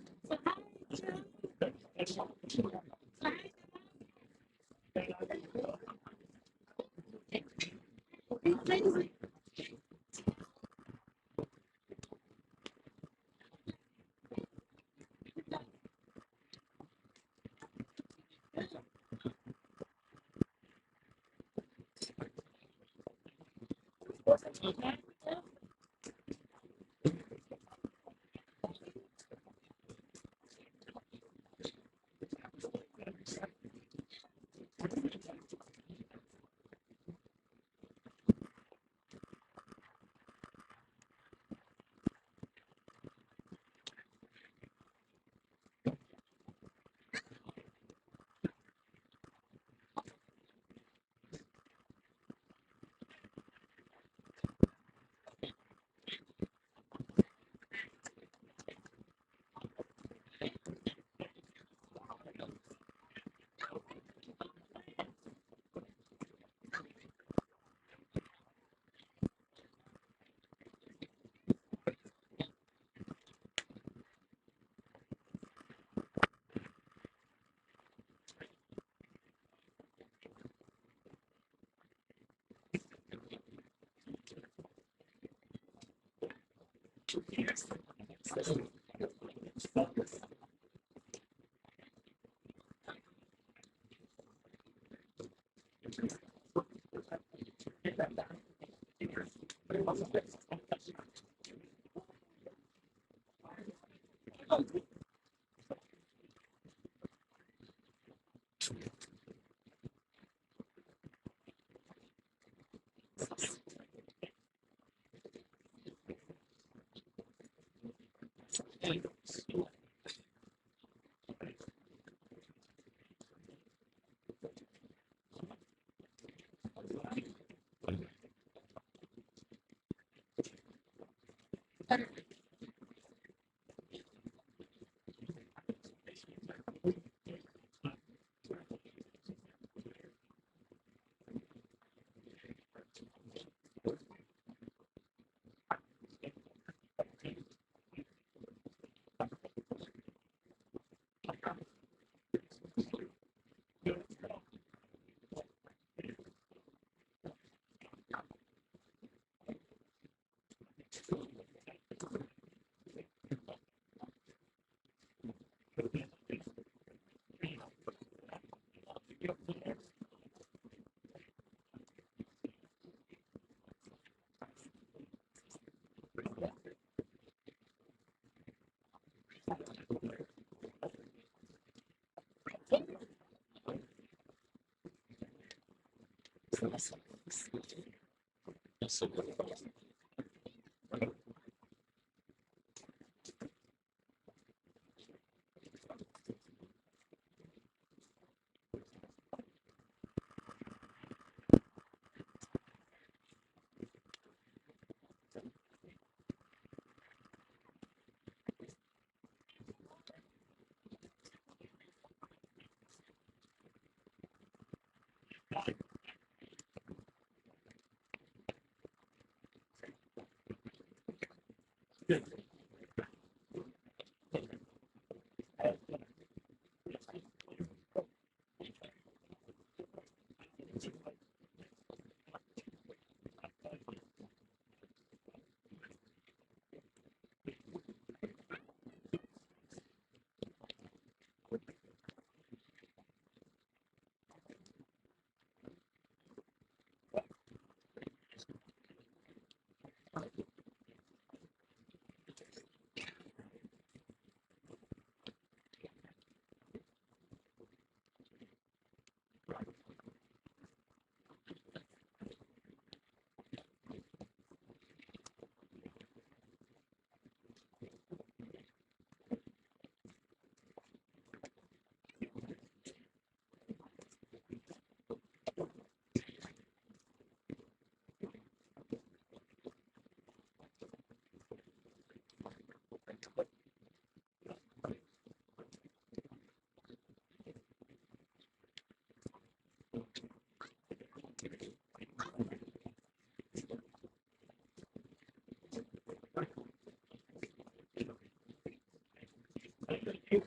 There you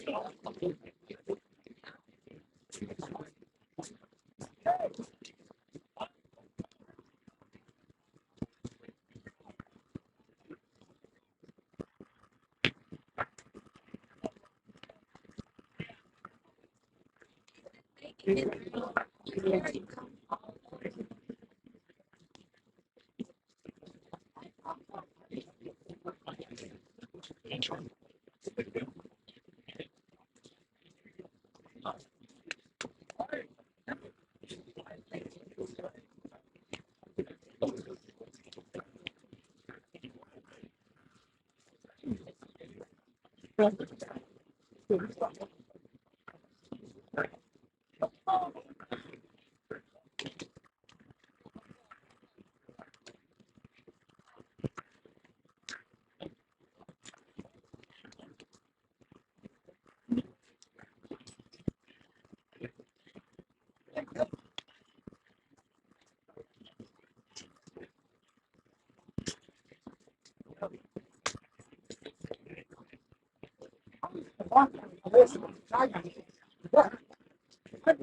go.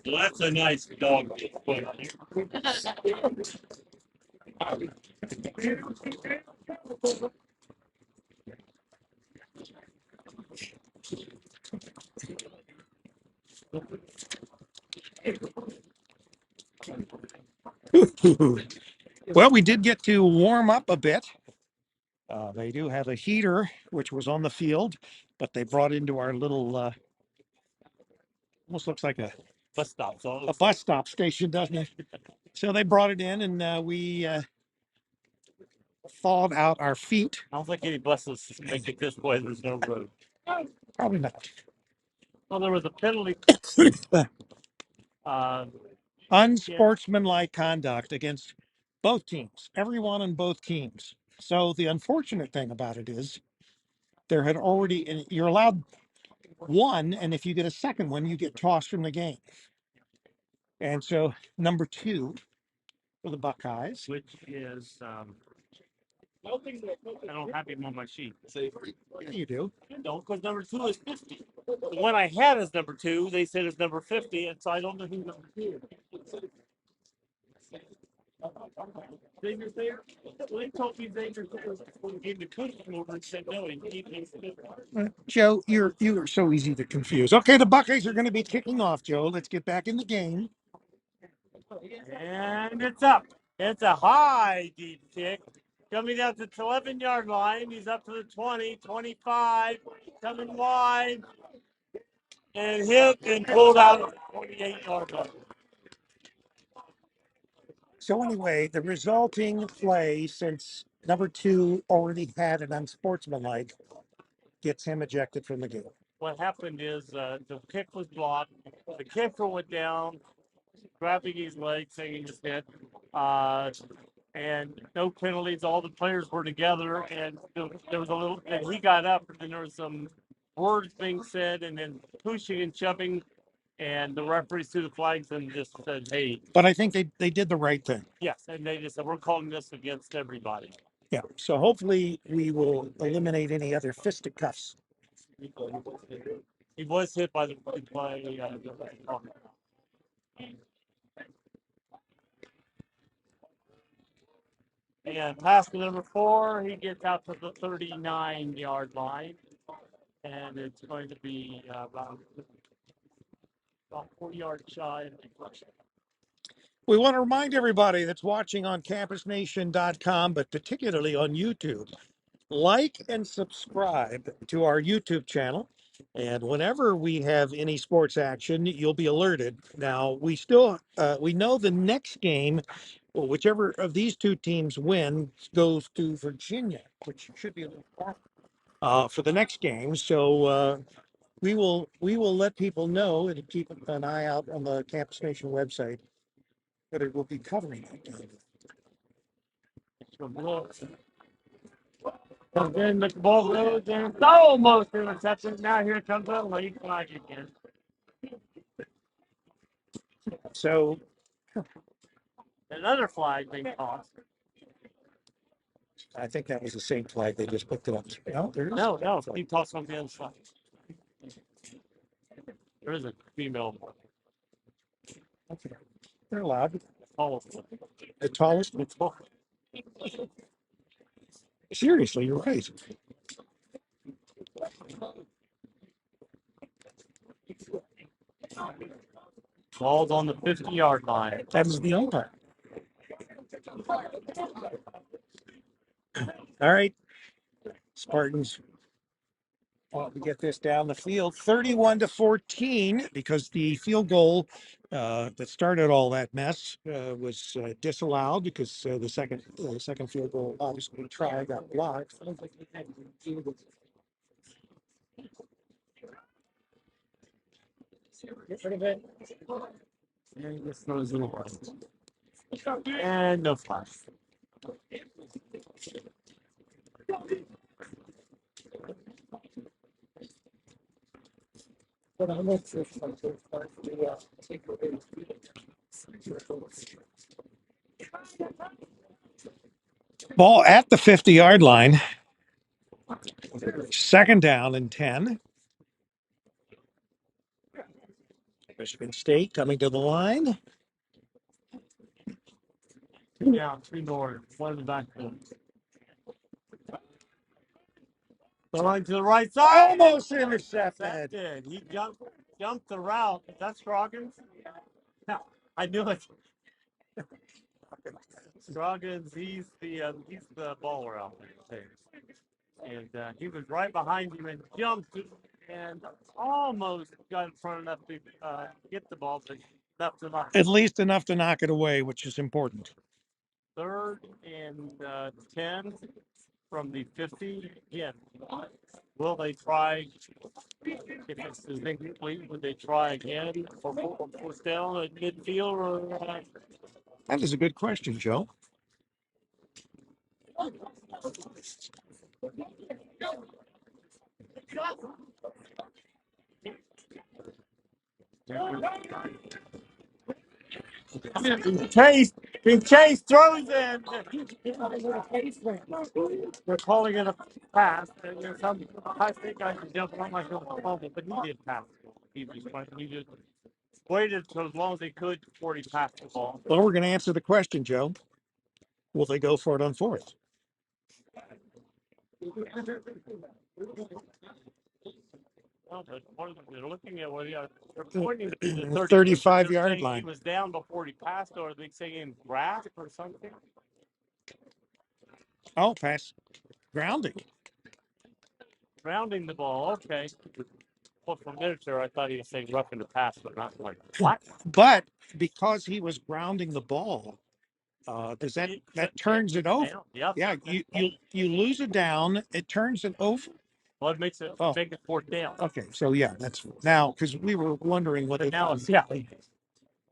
Well, that's a nice dog. Well, we did get to warm up a bit. They do have a heater, which was on the field, but they brought into our little, almost looks like a Bus stop. So bus stop station, doesn't it? So they brought it in, and we thawed out our feet. I don't think any buses make it this way. There's no road. Probably not. Well, there was a penalty. Unsportsmanlike conduct against both teams, everyone on both teams. So the unfortunate thing about it is there had already, and you're allowed one, and if you get a second one, you get tossed from the game. And so number 2 for the Buckeyes, Which is, I don't have him on my sheet. yeah, you do. No, because number 2 is 50. The one I had is number 2. They said it's number 50, and so I don't know who number 2 is. Xavier there? Well, they told me Xavier gave the coach over and said no, he thinks different. Joe, you are so easy to confuse. Okay, the Buckeyes are going to be kicking off, Joe. Let's get back in the game. And it's up. It's a high deep kick. Coming out the 11-yard line. He's up to the 20, 25, coming wide. And hit and pulled out of the 28-yard line. So anyway, the resulting play, since number 2 already had an unsportsmanlike, gets him ejected from the game. What happened is the kick was blocked. The kicker went down, grabbing his leg, saying his head. And no penalties. All the players were together, and there was a little. And he got up, and then there was some words being said, and then pushing and shoving. And the referees threw the flags and just said, "Hey." But I think they did the right thing. Yes, and they just said, "We're calling this against everybody." Yeah. So hopefully we will eliminate any other fisticuffs. He was hit by the and pass to number 4, he gets out to the 39-yard line, and it's going to be about 4 yards shy of the first. We want to remind everybody that's watching on campusnation.com, but particularly on YouTube, like and subscribe to our YouTube channel. And whenever we have any sports action, you'll be alerted. Now, we know the next game, well, whichever of these two teams win, goes to Virginia, which should be a little for the next game. So we will let people know and keep an eye out on the Campus Nation website that it will be covering that game. And then the ball goes and it's almost interception. Now here comes a late flag again. So Another flag being tossed. I think that was the same flag they just picked it up. No, there is. No, he tossed on the other side. There is a female one. Okay. They're allowed. Tallest one. The tallest. It's tall. Seriously, you're right. Ball's on the 50-yard line. That was the umpire. All right, Spartans want to get this down the field, 31-14, because the field goal that started all that mess was disallowed because the second field goal obviously tried got blocked. Get rid of it. And he just throws it away. And no flash. But I'm not sure if I'm going to take away. Ball at the 50-yard line. Second down and 10. Michigan State coming to the line. Yeah, 3 north, 1 in the backfield. Going to the right side. Almost intercepted. Intercepted. He jumped the route. Is that Scroggins? No, I knew it. Scroggins, he's the baller out there. And he was right behind him and jumped and almost got in front enough to get the ball, but enough to knock. At least enough to knock it away, which is important. 3rd and 10 from the 50. Again, will they try? If it's incomplete, would they try again for 4th down at midfield or? That is a good question, Joe. Chase throws in. They're calling it a pass. And there's some high state guys jumping on like a fumble, but he did pass. He just waited for as long as he could before he passed the ball. Well, we're going to answer the question, Joe. Will they go for it on 4th? Well, they're looking at what they're pointing to the 35-yard line. He was down before he passed, or are they saying grasp or something? Oh, pass. Grounding. Grounding the ball. Okay. Well, for a minute there, I thought he was saying roughing the pass, but not like what? But because he was grounding the ball, does that turns it over? Yep. Yeah, you lose it down, it turns it over. Well, it makes it make it 4th down. Okay, so yeah, that's now because we were wondering what But now it's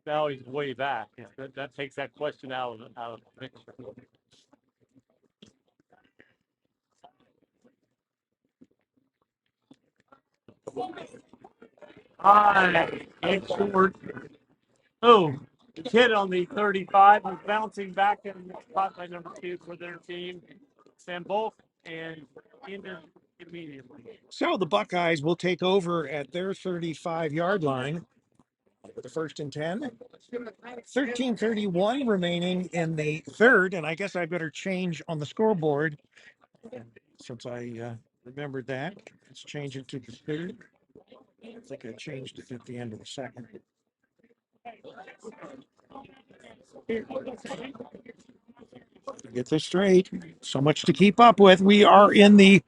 now he's way back. Yeah, that takes that question out of the picture. It's short. Oh, the kid on the 35 was bouncing back in spot by number 2 for their team, Sam Bolk, and ended immediately. So the Buckeyes will take over at their 35-yard line with the 1st and 10. 13:31 remaining in the 3rd, and I guess I better change on the scoreboard since I remembered that. Let's change it to the 3rd. I think I changed it at the end of the 2nd. Get this straight. So much to keep up with. We are in the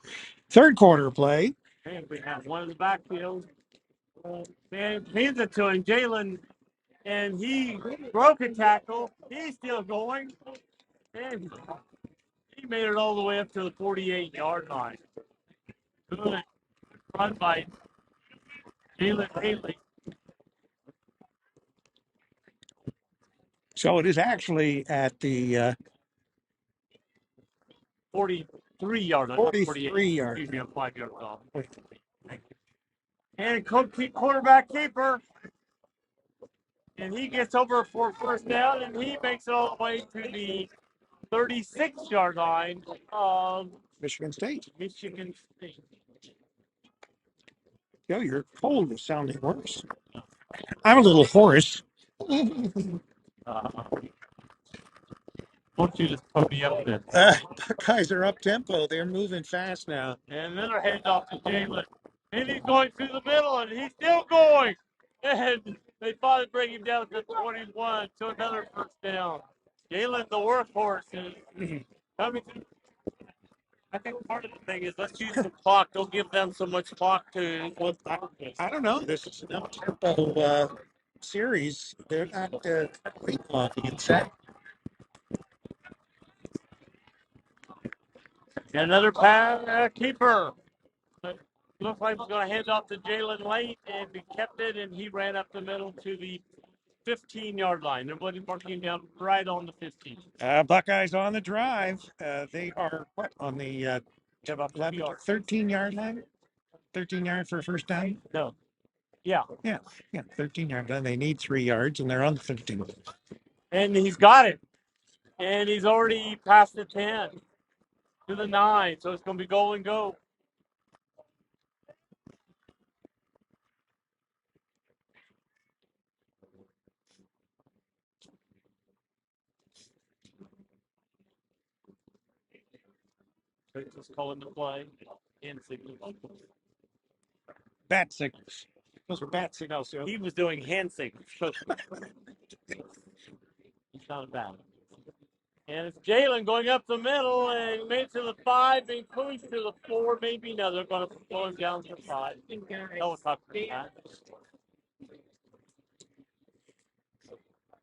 third quarter play. And we have one in the backfield. Man, hands it to him, Jalen, and he broke a tackle. He's still going, and he made it all the way up to the 48-yard line. Good run by Jalen Haley. So it is actually at the 43-yard line. 43 yard. Excuse me, I'm 5 yards off. And quarterback keeper. And he gets over for first down, and he makes it all the way to the 36-yard line of Michigan State. Michigan State. Yo, your cold is sounding worse. I'm a little hoarse. Won't you just put me up there? Guys are up tempo. They're moving fast now. And then our hands off to Jalen. And he's going through the middle, and he's still going. And they finally bring him down to 21 to another first down. Jalen, the workhorse, is coming through. I think part of the thing is let's use the clock. Don't give them so much clock to. I don't know. This is an up tempo series. They're not waiting on the inside. And another keeper. Looks like he's going to hand off to Jalen late, and he kept it, and he ran up the middle to the 15-yard line. They're marking him down right on the 15. Buckeyes on the drive. They are what on the 13-yard line? 13 yard for a first down? No. Yeah. Yeah, 13-yard line. They need 3 yards, and they're on the 15. And he's got it. And he's already past the 10 to the 9, so it's going to be go and go. Just calling the play. Hand signals. Bat signals. Those were bat signals. He was doing hand signals. He's not bad. And it's Jalen going up the middle and made it to the 5, being pushed to the 4. Maybe no, they're going to slow him down to 5. Helicopter.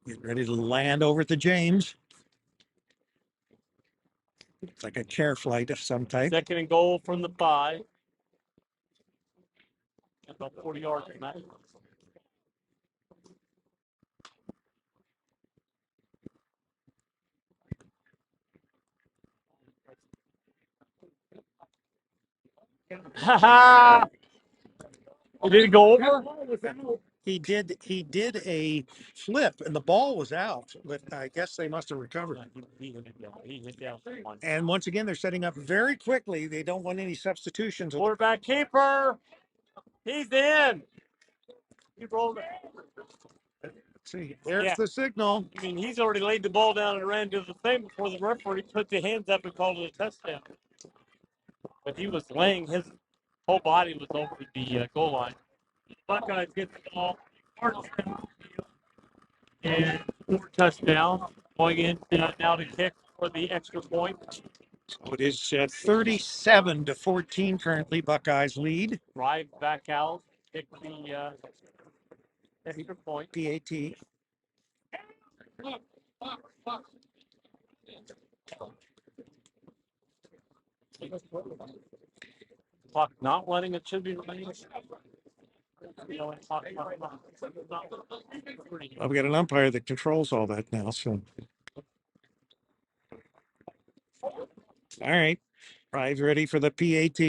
Get ready to land over at the James. It's like a chair flight of some type. Second and goal from the 5. About 40 yards from that. Ha ha! Did it go over? He did a flip and the ball was out, but I guess they must have recovered. He hit down. And once again, they're setting up very quickly. They don't want any substitutions. Quarterback keeper. He's in. He rolled it. Let's see. There's the signal. I mean, he's already laid the ball down and ran to the thing before the referee put the hands up and called it a touchdown. But he was laying, his whole body was over the goal line. Buckeyes get the ball, and 4 touchdowns. Going in now to kick for the extra point. So it is 37-14 currently. Buckeyes lead. Drive back out, kick the extra point. PAT. Clock not running, it should be running. Well, we got an umpire that controls all that now. So, all right, drive ready for the PAT.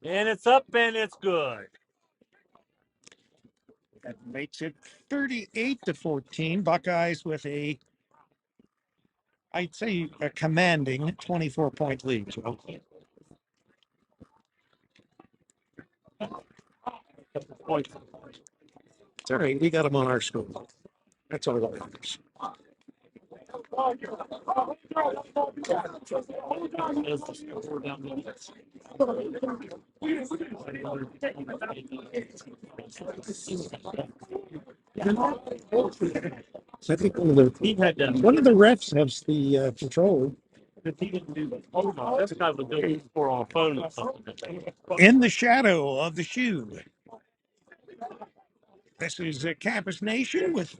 And it's up and it's good. That makes it 38-14. Buckeyes with I'd say a commanding 24-point lead. So. It's all right. We got them on our school. That's all that matters. I think He had done. one of the refs has the control. If he didn't do that, oh no, this guy was doing it for on a phone or something. In the shadow of the shoe. This is Campus Nation with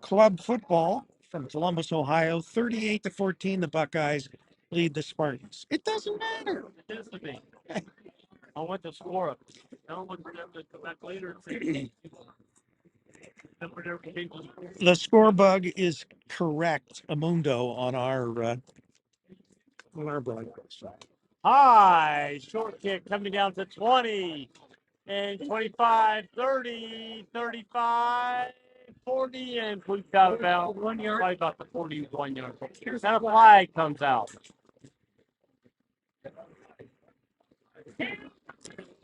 club football from Columbus, Ohio. 38-14, the Buckeyes lead the Spartans. It doesn't matter. It is to me. I want to score it. I don't want them to come back later and say, The score bug is correct, Amundo, on our broadcast. high short kick coming down to 20 and 25, 30, 35, 40, and we got about 1 yard, probably about the 41 yard. And a flag comes out.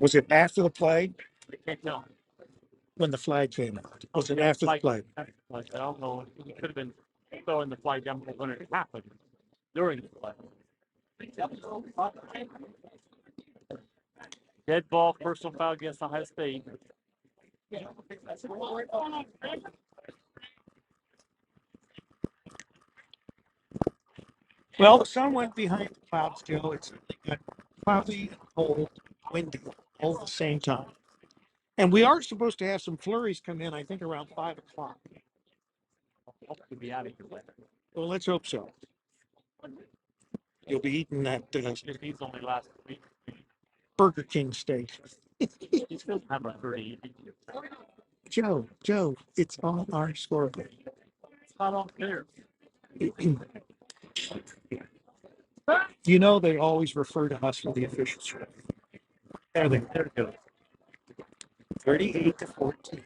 Was it after the play? I can't tell. When the flag came out? Was it after the play? I don't know. It could have been throwing the flag down when it happened during the play. Dead ball, personal foul against Ohio State. Well, the sun went behind the clouds, Joe. It's got cloudy, cold, windy all at the same time. And we are supposed to have some flurries come in, I think, around 5 o'clock. Hope to be out of here later. Well, let's hope so. You'll be eating that He's only last week. Burger King steak. He's still have a 30. Joe, it's on our scoreboard. It's not on there. You know they always refer to us for the officials. There it goes. 38-14.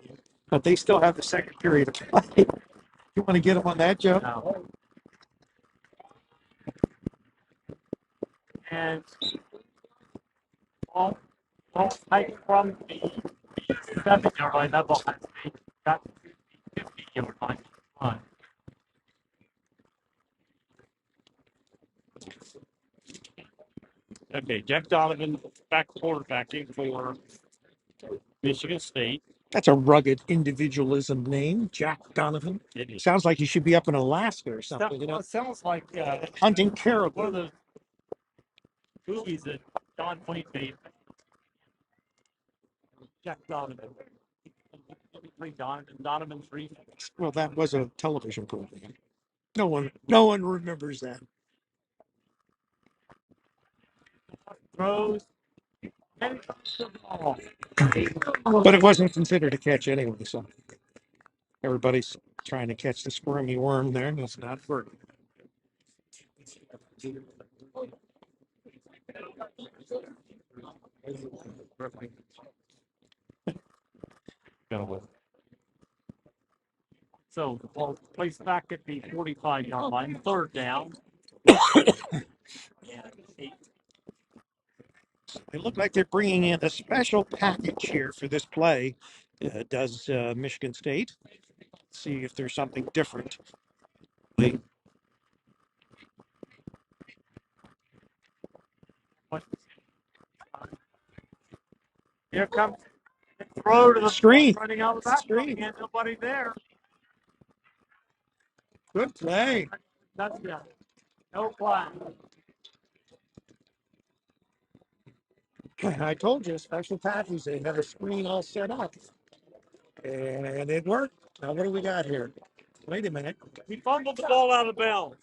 But they still have the second period of play. You want to get them on that, Joe? Now. And all type from the 7-yard line, that ball has to be got 50-yard line. Okay, Jack Donovan back quarterbacking for Michigan State. That's a rugged individualism name, Jack Donovan. It is. Sounds like he should be up in Alaska or something, you know, It sounds like hunting caribou. one of those movies that Don Wayne made. Jack Donovan. Donovan's Reflex. Well, that was a television program. No one remembers that. Throws. And the ball. But it wasn't considered a catch anyway, so everybody's trying to catch the squirmy worm there, and it's not working. So the ball placed back at the 45-yard line, third down. They look like they're bringing in a special package here for this play. Does Michigan State? Let's see if there's something different. Here comes the throw to the Screen. running out of the back. Screen. And nobody there. Good play. Touchdown. No flag. I told you, special package. They have a screen all set up. And it worked. Now, what do we got here? Wait a minute. He fumbled the ball out of bounds.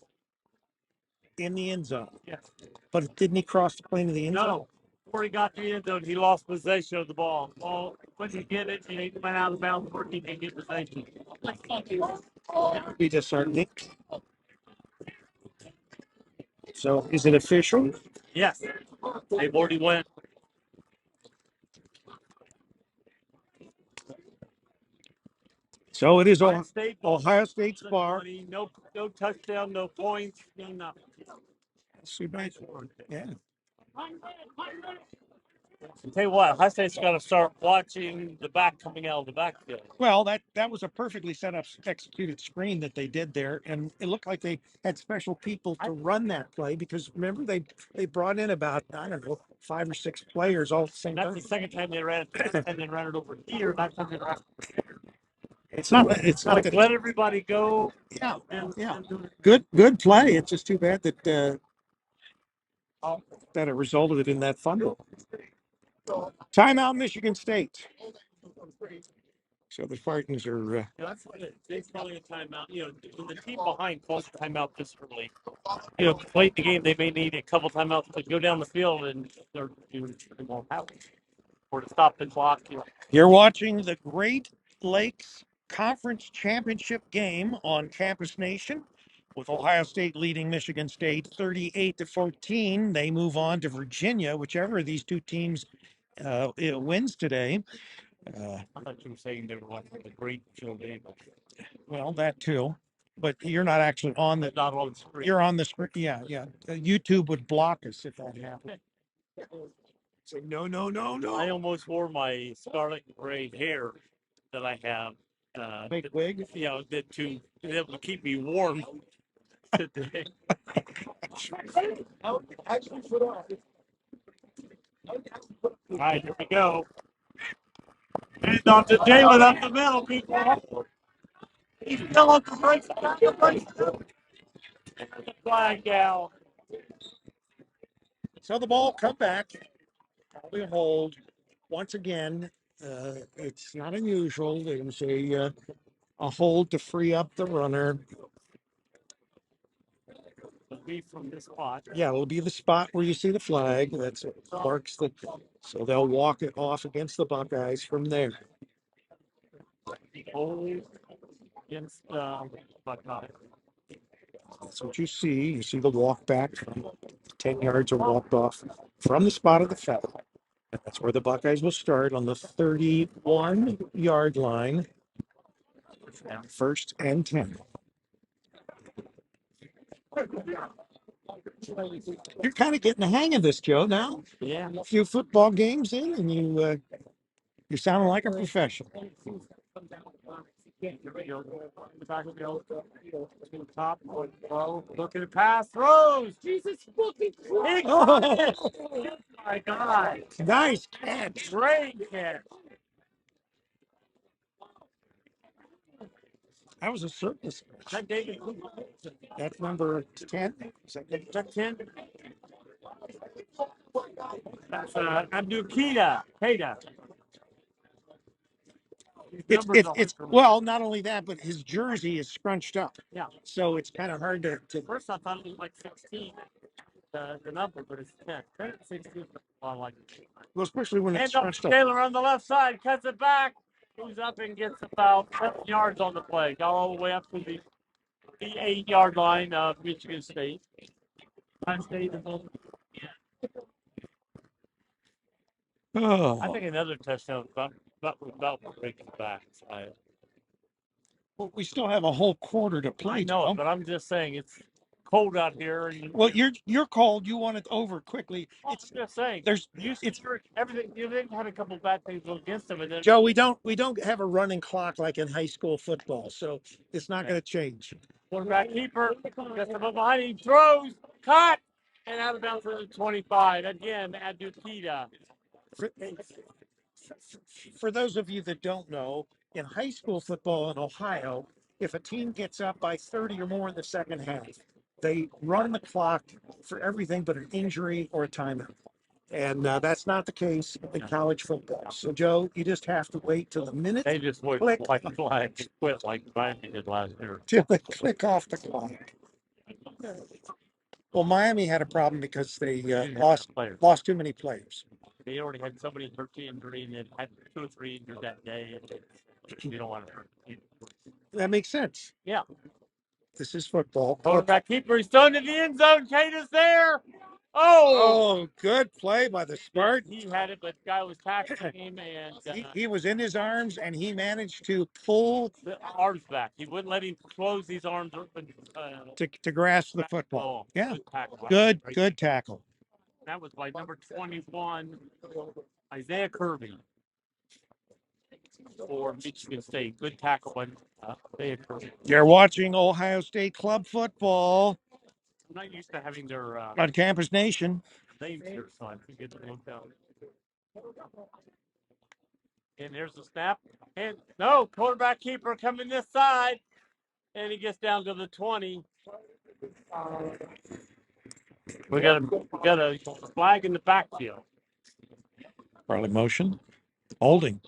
In the end zone. Yes. But didn't he cross the plane of the end zone? No. Before he got to the end zone, he lost possession of the ball. Well, when he get it, he went out of bounds before he could get possession. That would be disheartening. So, is it official? Yes. They've already went. So it is Ohio State ball. Ohio State's bar. No touchdown, no points, no nothing. Yeah. Tell you what, Ohio State's got to start watching the back coming out of the backfield. Well, that was a perfectly set up executed screen that they did there, and it looked like they had special people to run that play because remember they brought in about I don't know 5 or 6 players all at the same That's time. the second time they ran it, and then ran it over here. That's time they ran it. It's not Like that let everybody go. yeah And, yeah and good play. It's just too bad that that it resulted in that fumble. Timeout, Michigan State. So the Spartans are. that's what it's probably a timeout. You know, when the team behind calls a timeout this early, you know, late in the game, they may need a couple timeouts to go down the field, and they won't have it. Or to stop the clock. You know. You're watching the Great Lakes Conference Championship game on Campus Nation with Ohio State leading Michigan State 38-14. They move on to Virginia, whichever of these two teams wins today. I thought you were saying they were watching the great field game. Well, that too. But you're not actually on the. Not on the screen. You're on the screen. Yeah, yeah. YouTube would block us if that happened. Say no, no, no, no. I almost wore my scarlet gray hair that I have. Big wig. You know, to be able to keep me warm today. All right, here we go. And on to Jalen up the middle, people. He's still on the break. The flag out. So the ball come back. Probably a hold. Once again, it's not unusual. There was a hold to free up the runner. It'll be from this spot. Yeah, it'll be the spot where you see the flag. That's it. Marks the. So they'll walk it off against the Buckeyes from there. Hold against Buckeye. That's what you see. You see the walk back from 10 yards are walked off from the spot of the foul. And that's where the Buckeyes will start on the 31-yard line. First and 10. You're kind of getting the hang of this, Joe, now. Yeah. A few football games in, and you're sounding like a professional. Here we go. Back we go. To the top. Low. Looking to pass. Throws. Jesus fucking Christ. Oh my God. Nice catch. Great catch. That was a surplus. That David. That's number 10. Is that 10? That's Abdul Keita. It's well, not only that, but his jersey is scrunched up. Yeah. So it's kind of hard to. First, I thought it was like 16, the number, but it's 10. 16. Well, like Well, especially when it's and scrunched up. Taylor on the left side cuts it back. Moves up and gets about 7 yards on the play. Got all the way up to the 8-yard line of Michigan State. State is on. Oh. I think another touchdown about breaking back. Well, we still have a whole quarter to play. I know, Joe. but I'm just saying it's cold out here. And well, you're cold. You want it over quickly. It's just saying. It's everything. They've had a couple bad things against them, and then Joe, we don't have a running clock like in high school football, so it's not going to change. Quarterback keeper gets the ball behind him, throws, cut, and out of bounds for the 25. Again, Adukita. For those of you that don't know, in high school football in Ohio, if a team gets up by 30 or more in the second half, they run the clock for everything but an injury or a timeout. And that's not the case in college football. So, Joe, you just have to wait till the minute. They just wait click, quit like Miami did last year. Till they click off the clock. Well, Miami had a problem because they lost too many players. They already had somebody hurt injury and then had 2 or 3 injured that day. And you don't want to. That makes sense. Yeah. This is football. Quarterback keeper, he's thrown to the end zone. Kate is there. Oh, good play by the Spartan. He had it, but the guy was tackling him, and he was in his arms, and he managed to pull the arms back. He wouldn't let him close these arms open to grasp the football. Oh, Yeah, good good tackle. That was by number 21, Isaiah Kirby for Michigan State. Good tackle by Isaiah Kirby. You're watching Ohio State club football I'm not used to having their on Campus Nation. names here, so I forget to look down. And there's the snap. And no, quarterback keeper coming this side. And he gets down to the 20. We got a flag in the backfield. Early motion. Holding.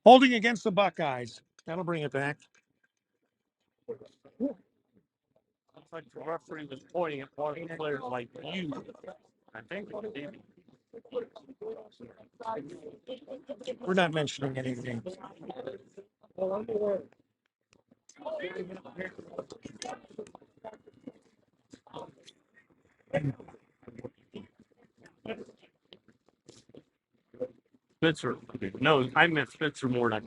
Holding against the Buckeyes. That'll bring it back. Looks like the referee was pointing at one of the players like you. I think it did. We're not mentioning anything. Spencer. No, I meant Spencer more. I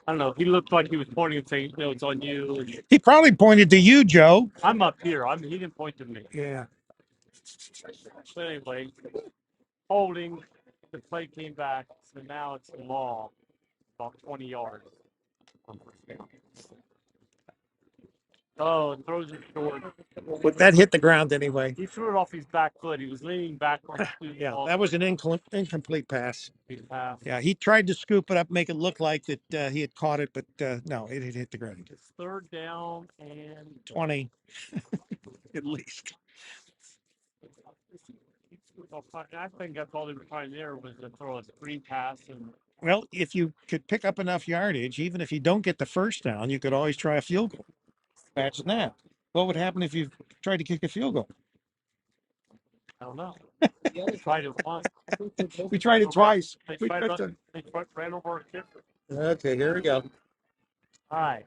don't know. He looked like he was pointing and saying, "No, it's on you." And He probably pointed to you, Joe. I'm up here. He didn't point to me. Yeah. But anyway, holding. The play came back, so now it's long, about 20 yards. Oh, and throws it short. But that hit the ground anyway. He threw it off his back foot. He was leaning backwards. Yeah, that was an incomplete pass. Pass. Yeah, he tried to scoop it up, make it look like that he had caught it, but no, it had hit the ground. It's third down and 20, at least. I think that's all they were trying there was to throw a screen pass. And Well, if you could pick up enough yardage, even if you don't get the first down, you could always try a field goal. Imagine that. What would happen if you tried to kick a field goal? I don't know. They tried it once. We tried it twice. They We tried tried to- ran over a kicker. Okay, here we go. All right.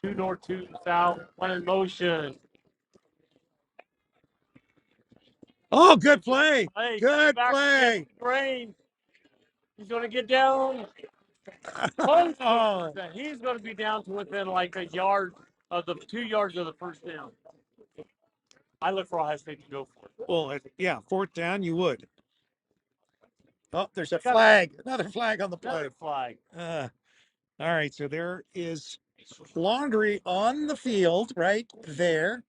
2 north, 2 south, 1 in motion. Oh, good play. Hey, Good back play. against the grain. He's going to get down. Oh, He's going to be down to within like a yard of the 2 yards of the first down. I look for Ohio State to go for it. well, yeah, fourth down, you would. Oh, there's a flag. Another flag on the play. Another flag. All right, so there is laundry on the field right there.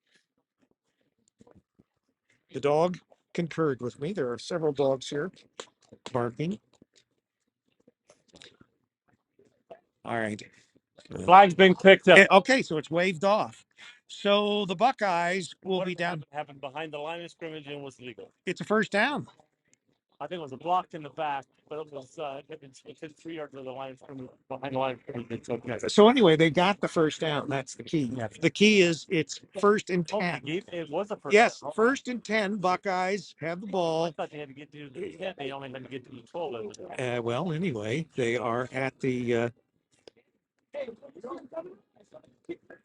The dog concurred with me. There are several dogs here barking. All right. Flag's been picked up. Okay, so it's waved off. So the Buckeyes will be down. Happened behind the line of scrimmage and was legal. It's a first down. I think it was a blocked in the back, but it was within 3 yards of the line of scrimmage, behind the line of scrimmage. It's okay. So anyway, they got the first down. That's the key. The key is it's first and 10. It was a first Yes, down. first and 10. Buckeyes have the I ball. thought they had to get to the 10. They only had to get to the 12 over there. Well, anyway, they are at the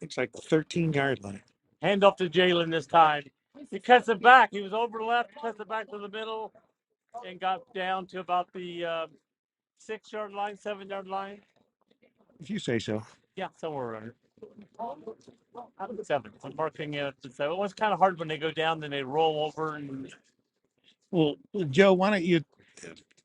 it's like the 13-yard line. Hand off to Jalen this time. He cuts it back. He was over left, cuts it back to the middle, and got down to about the 6-yard line, 7-yard line. If you say so. Yeah, somewhere around it. 7. I'm marking it at 7. It was kind of hard when they go down, then they roll over. And Well, Joe, why don't you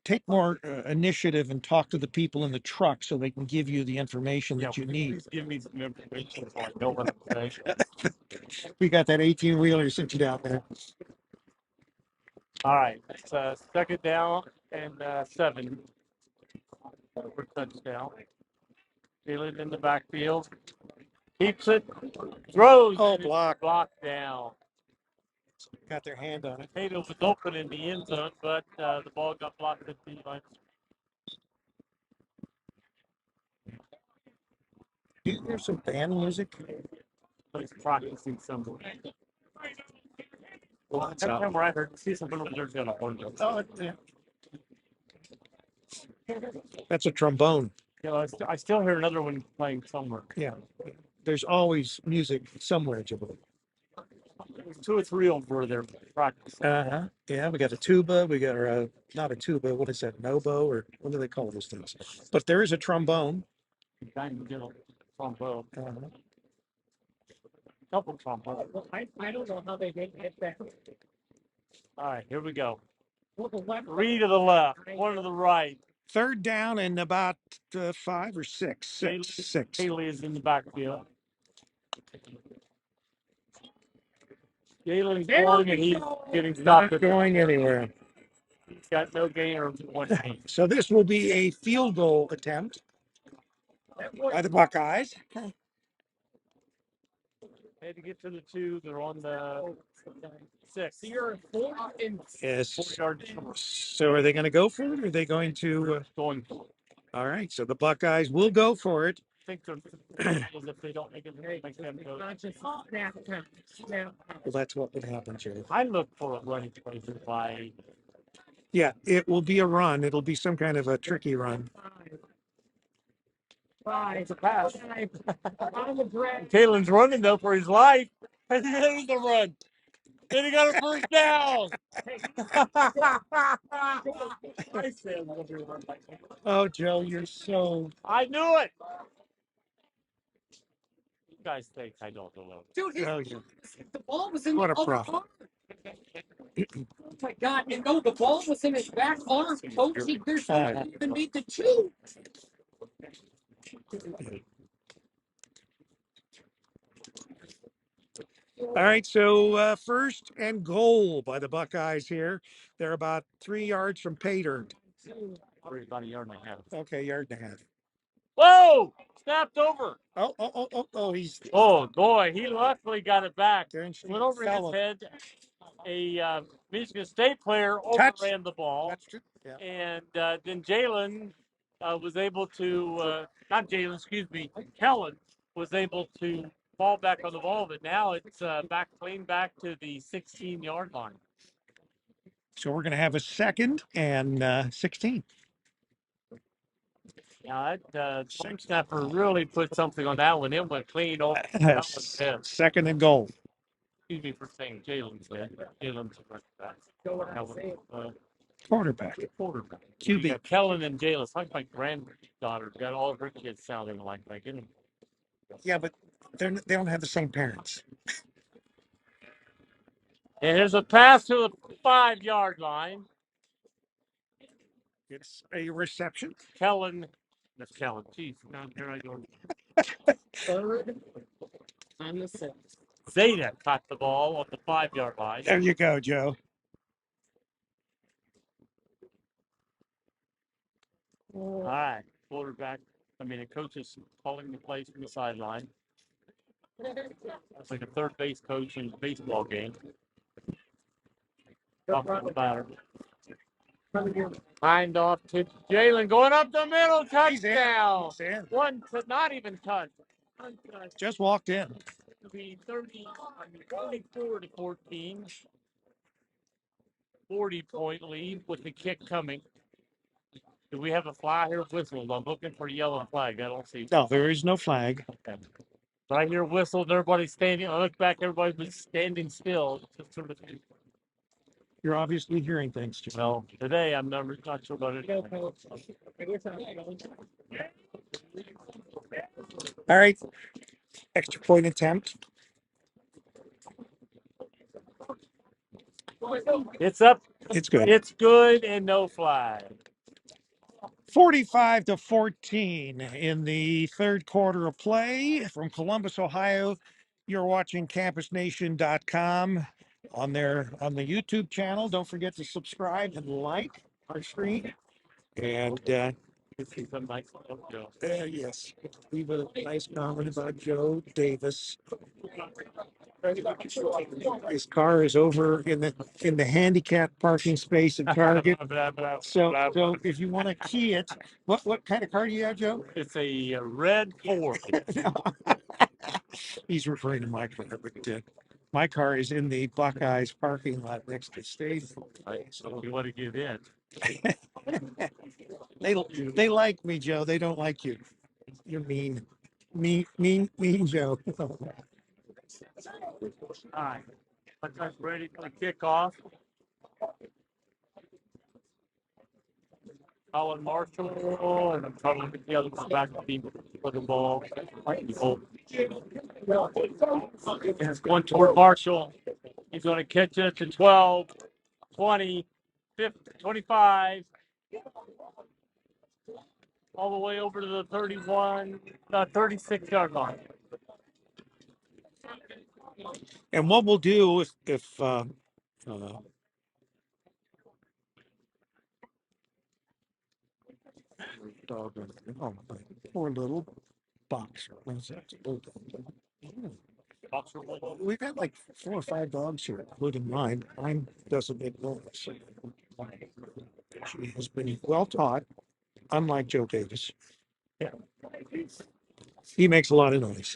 take more initiative and talk to the people in the truck so they can give you the information that you need. Please give me some information so I know what I'm saying. We got that 18-wheeler sitting down there. All right, it's second down and 7 for touchdown. Jalen in the backfield. Keeps it. Throws. Oh, and it's block. Blocked down. Got their hand on it. Tatum was open in the end zone, but the ball got blocked at the line. Do you hear some band music? He's practicing somewhere. Well, every time where I heard, see something over there's got a horn. Oh, yeah. That's a trombone. Yeah, I still hear another one playing somewhere. Yeah. There's always music somewhere, Joe. 2 or 3 over there practicing. Uh-huh. Yeah, we got a tuba. We got not a tuba. What is that? An oboe, or what do they call those things? But there is a trombone. Trombone. Uh-huh. Couple trombone. I don't know how they make it back. All right, here we go. Three to the left, one to the right. Third down and about 5 or 6. Six. Haley is in the backfield. Galen's going and he's getting stopped. Not going anywhere. He's got no gain or one gain. So this will be a field goal attempt by the Buckeyes. They had to get to the 2. They're on the 6. Yes. 4 yards So are they going to go for it? Or are they going to? going. All right. So the Buckeyes will go for it. I think they're if they don't make it, make them go. Well, that's what would happen, Joe. I look for a running play by. Yeah, it will be a run. It'll be some kind of a tricky run. It's a pass. Kalen's running though for his life. And there's the run. Then he got a first down. I said, Oh, Joe, you're so. I knew it. You guys think I don't know. Dude, Oh, you. the ball was in What the a other pro. arm. Oh my God! And no, the ball was in his back arm. Coach, there's no even made the 2. All right, so first and goal by the Buckeyes here. They're about 3 yards from pay dirt. About a yard and a half. Okay, yard and a half. Whoa! Snapped over. Oh, he's Oh boy, he luckily got it back. Darren Went over his fell. head. A Michigan State player Touch. overran the ball, That's true. Yeah. and then Jalen was able to not Jalen, excuse me, Kellen was able to fall back on the ball, but now it's back clean back to the 16-yard line. So we're going to have a 2nd and 16. Now that long snapper really put something on that one. It went clean over. That one's head. 2nd and goal. Excuse me for saying Jalen's head. Jalen's back. Quarterback. Quarterback. QB. You got Kellen and Jalen. It's like my granddaughter got all of her kids sounding like that. Yeah, but they don't have the same parents. And here's a pass to the 5-yard line. It's a reception. Kellen. That's Kellen. Jeez, now here I go. Third on the 6. Zeta caught the ball on the 5-yard line. There you go, Joe. All right. Quarterback. The coach is calling the plays from the sideline. It's like a third base coach in a baseball game. Off the batter. Hand off to Jalen, going up the middle, touchdown. He's in. One to not even touch. Just walked in. To be 24 to 14. 40-point lead with the kick coming. Do we have a flag here? Whistle. I'm looking for a yellow flag. I don't see. No, there is no flag. Okay. But I hear whistled. Everybody's standing. I look back. Everybody was standing still. Just sort of. You're obviously hearing things, Joe. Well, today I'm not sure about it. All right. Extra point attempt. It's up. It's good. It's good and no flag. 45 to 14 in the third quarter of play from Columbus, Ohio. You're watching campusnation.com on the YouTube channel. Don't forget to subscribe and like our stream. And yes, leave a nice comment about Joe Davis. His car is over in the handicap parking space at Target. So if you want to key it, what kind of car do you have, Joe? It's a red Ford. He's referring to my car, but my car is in the Buckeyes parking lot next to State. So you want to get in? They like me, Joe. They don't like you. You're mean, Joe. All right. Let's ready for the kickoff. Colin Marshall, and I'm trying to get the other back team for the ball. And it's going toward Marshall. He's going to catch it to 12, 20, 25, all the way over to the 36 yard line. And what we'll do if dog, oh, poor little boxer. What's that? We've had like 4 or 5 dogs here, including mine. Mine doesn't make noise. She has been well taught, unlike Joe Davis. Yeah. He makes a lot of noise.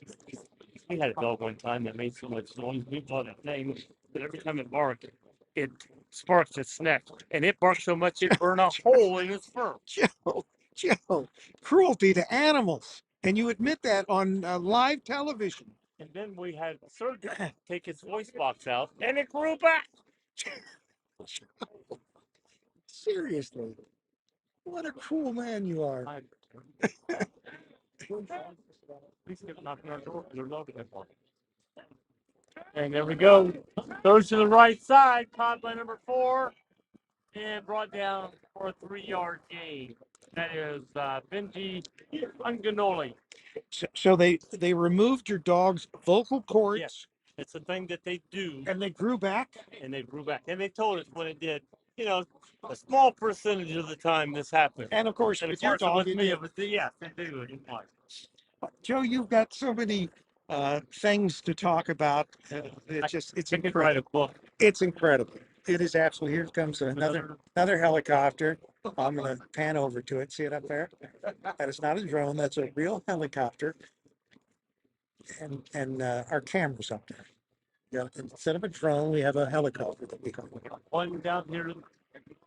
We had a dog one time that made so much noise. We bought a name that every time it barked, it sparks its neck. And it barked so much it burned a hole in its fur. Joe, cruelty to animals. And you admit that on live television. And then we had the surgeon take his voice box out, and it grew back. Seriously. What a cruel man you are. Please get knocking on our door. They're loaded that far. And there we go. Goes to the right side, caught by number 4, and brought down for a 3-yard gain. That is Benji Unganoli. So they removed your dog's vocal cords. Yes. It's a thing that they do. And they grew back? And they grew back. And they told us when it did, a small percentage of the time this happened. And of course, And with your dog, with me, it was yes, they do. Joe, you've got so many things to talk about. It's incredible. It's incredible. It is absolutely. Here comes another helicopter. I'm going to pan over to it. See it up there? That is not a drone. That's a real helicopter. And our camera's up there. Yeah, instead of a drone, we have a helicopter that we call. One down here,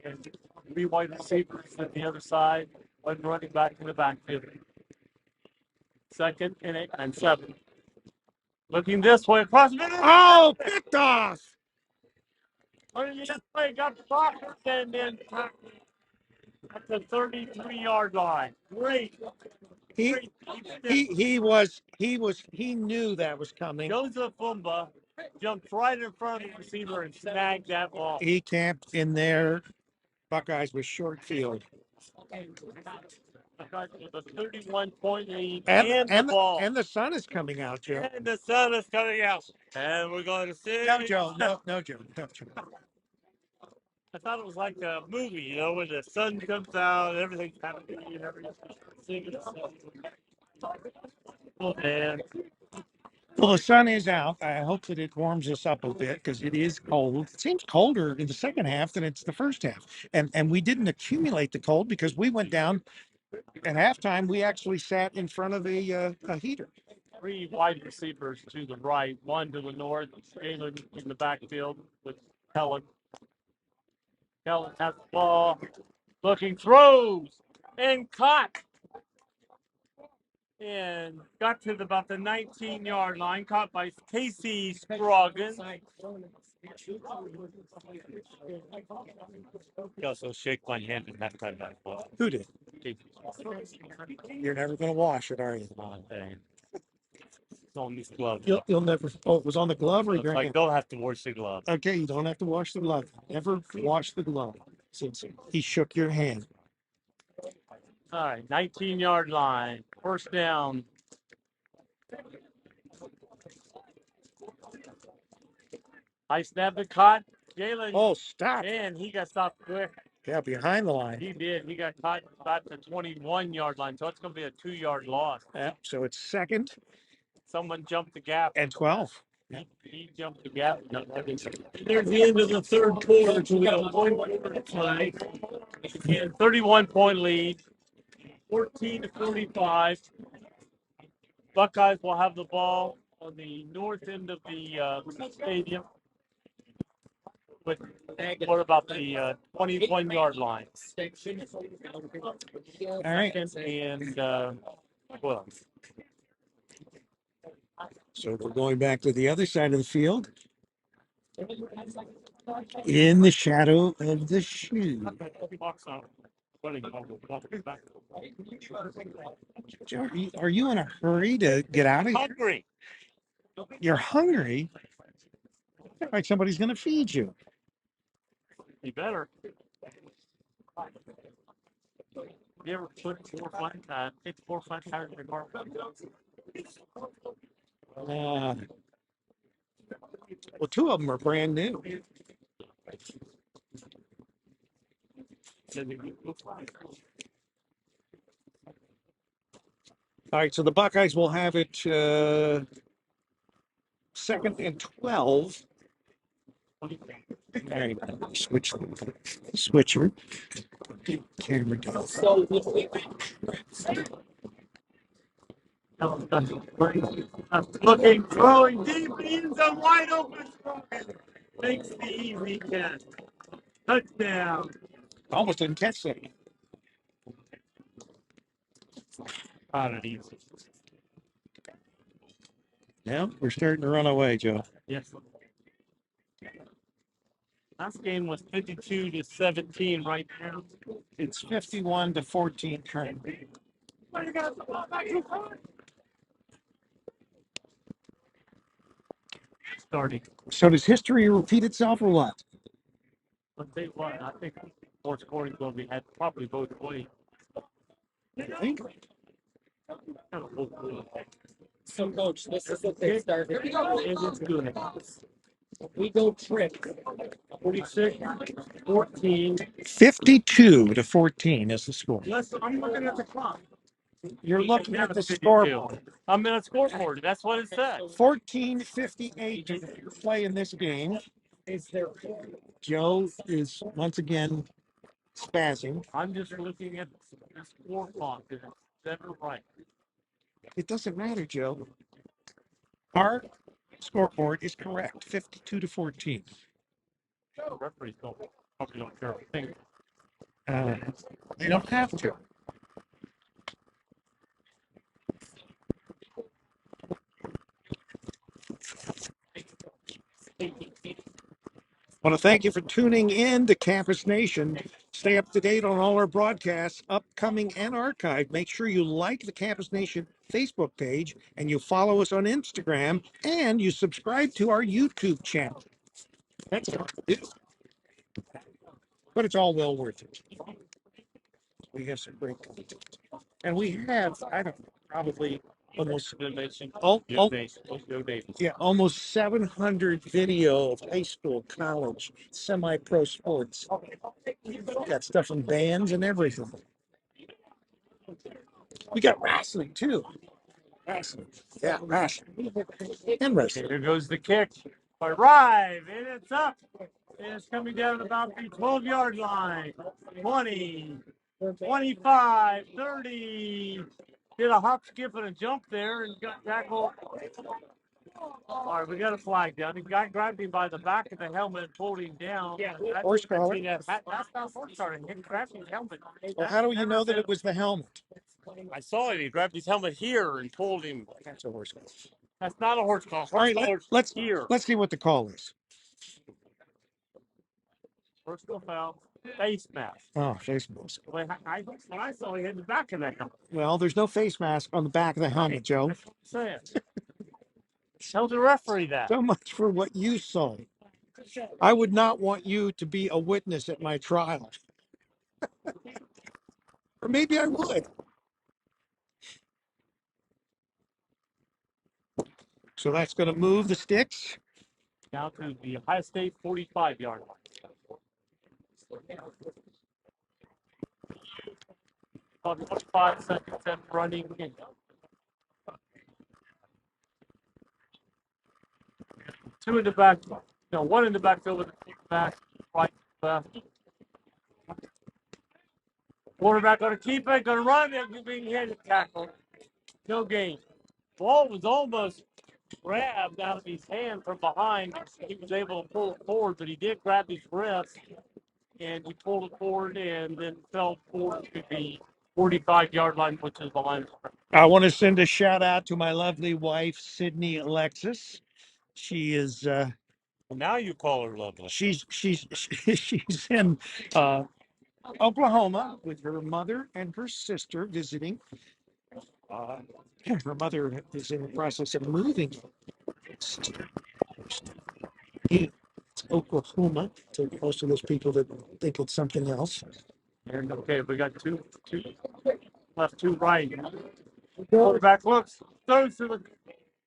and 3 wide receivers at the other side. One running back in the backfield. 2nd and 8 and 7. Looking this way across the middle. Oh, picked off! Got the blocker and then at the 33-yard line. Great. He knew that was coming. Joseph Fumba jumped right in front of the receiver and snagged that ball. He camped in there. Buckeyes with short field. With a 31-point lead and the ball. And the sun is coming out, Joe. And the sun is coming out. And we're going to see. No, Joe. No, Joe. I thought it was like a movie, when the sun comes out and everything's happening and everything. Oh, man. Well, the sun is out. I hope that it warms us up a bit because it is cold. It seems colder in the second half than it's the first half. And we didn't accumulate the cold because we went down at halftime. We actually sat in front of a heater. 3 wide receivers to the right, 1 to the north. Galen in the backfield with Helen. Helen has the ball. Looking, throws, and caught. And got to about the 19-yard line, caught by Casey Scroggins. He also shook my hand in that time as well. Who did? You're never going to wash it, are you? Oh, dang. It's on these gloves. You'll never. Oh, it was on the glove or your hand? Don't have to wash the glove. Okay, you don't have to wash the glove. Never wash the glove. Since he shook your hand. All right, 19-yard line, 1st down. High snap and caught. Jalen. Oh, stop. And he got stopped quick. Yeah, behind the line. He did. He got caught about the 21-yard line, so it's going to be a 2-yard loss. Yeah, so it's 2nd. Someone jumped the gap. And 12. He jumped the gap. No, there's the end of the 3rd quarter. So we got 1 quarter to play. And 31-point lead. 14-45. Buckeyes will have the ball on the north end of the stadium. But what about the 21-yard line? All right. And well. So we're going back to the other side of the field. In the shadow of the shoe. Are you in a hurry to get out of here? Hungry. You're hungry? Like somebody's going to feed you. You better. You ever put take 4 flat tires in your car? Well, two of them are brand new. All right, so the Buckeyes will have it 2nd and 12. All right, switcher. Camera down. So if we Looking, throwing deep in the wide open. Makes the easy catch. Touchdown. Almost didn't catch that. Out of easy. Yeah, we're starting to run away, Joe. Yes. Last game was 52-17 right now. It's 51-14 currently. Starting. So does history repeat itself or what? I'll tell you what, I think more scoring will be had probably both ways. so coach, this is a good start. Here we go. And it's good. We go trick. 46-14. 52-14 is the score. Listen, I'm looking at the clock. You're looking at the scoreboard. I'm in a scoreboard. That's what it says. 14:58 to play in this game. Is there Joe is once again spazzing. I'm just looking at the score clock. Is that right? It doesn't matter, Joe. Our scoreboard is correct. 52-14. Referees probably don't care. I think. They don't have to. I want to thank you for tuning in to Campus Nation. Stay up to date on all our broadcasts, upcoming and archived. Make sure you like the Campus Nation Facebook page and you follow us on Instagram and you subscribe to our YouTube channel. That's hard to do. But it's all well worth it. We have some great content. And we have, I don't know, probably almost almost 700 video of high school, college, semi-pro sports. Got stuff from bands and everything. We got wrestling too. Wrestling. Yeah, wrestling. And wrestling. Here goes the kick. Arrive, and it's up. And it's coming down about the 12-yard line. 20, 25, 30. Did a hop, skip, and a jump there and got tackled. All right, we got a flag down. The guy grabbed him by the back of the helmet and pulled him down. Yeah, horse collar. That's not horse collar. He grabbed his helmet. Well, how do you know that it was the helmet? I saw it. He grabbed his helmet here and pulled him. That's a horse collar. That's not a horse collar. All right, let's here. Let's see what the call is. Personal foul. Face mask. Oh, face mask. When I saw he had the back of that helmet. Well, there's no face mask on the back of the helmet, Joe. That's what I'm saying. Tell the referee that. So much for what you saw. I would not want you to be a witness at my trial. Or maybe I would. So that's going to move the sticks. Down to the Ohio State 45-yard line. About 25 seconds and running in. Two in the back, no, one in the backfield with the back, right, left. Quarterback going to keep it, going to run it, being hit and tackled. No gain. Ball was almost grabbed out of his hand from behind. He was able to pull it forward, but he did grab his wrist, and he pulled it forward and then fell forward to the 45-yard line, which is the line. I want to send a shout out to my lovely wife, Sydney Alexis. She is Now you call her lovely. she's in Oklahoma with her mother and her sister visiting. Her mother is in the process of moving. It's Oklahoma to most of those people that think it's something else. And okay, we got two left, two right. Quarterback looks, throws to the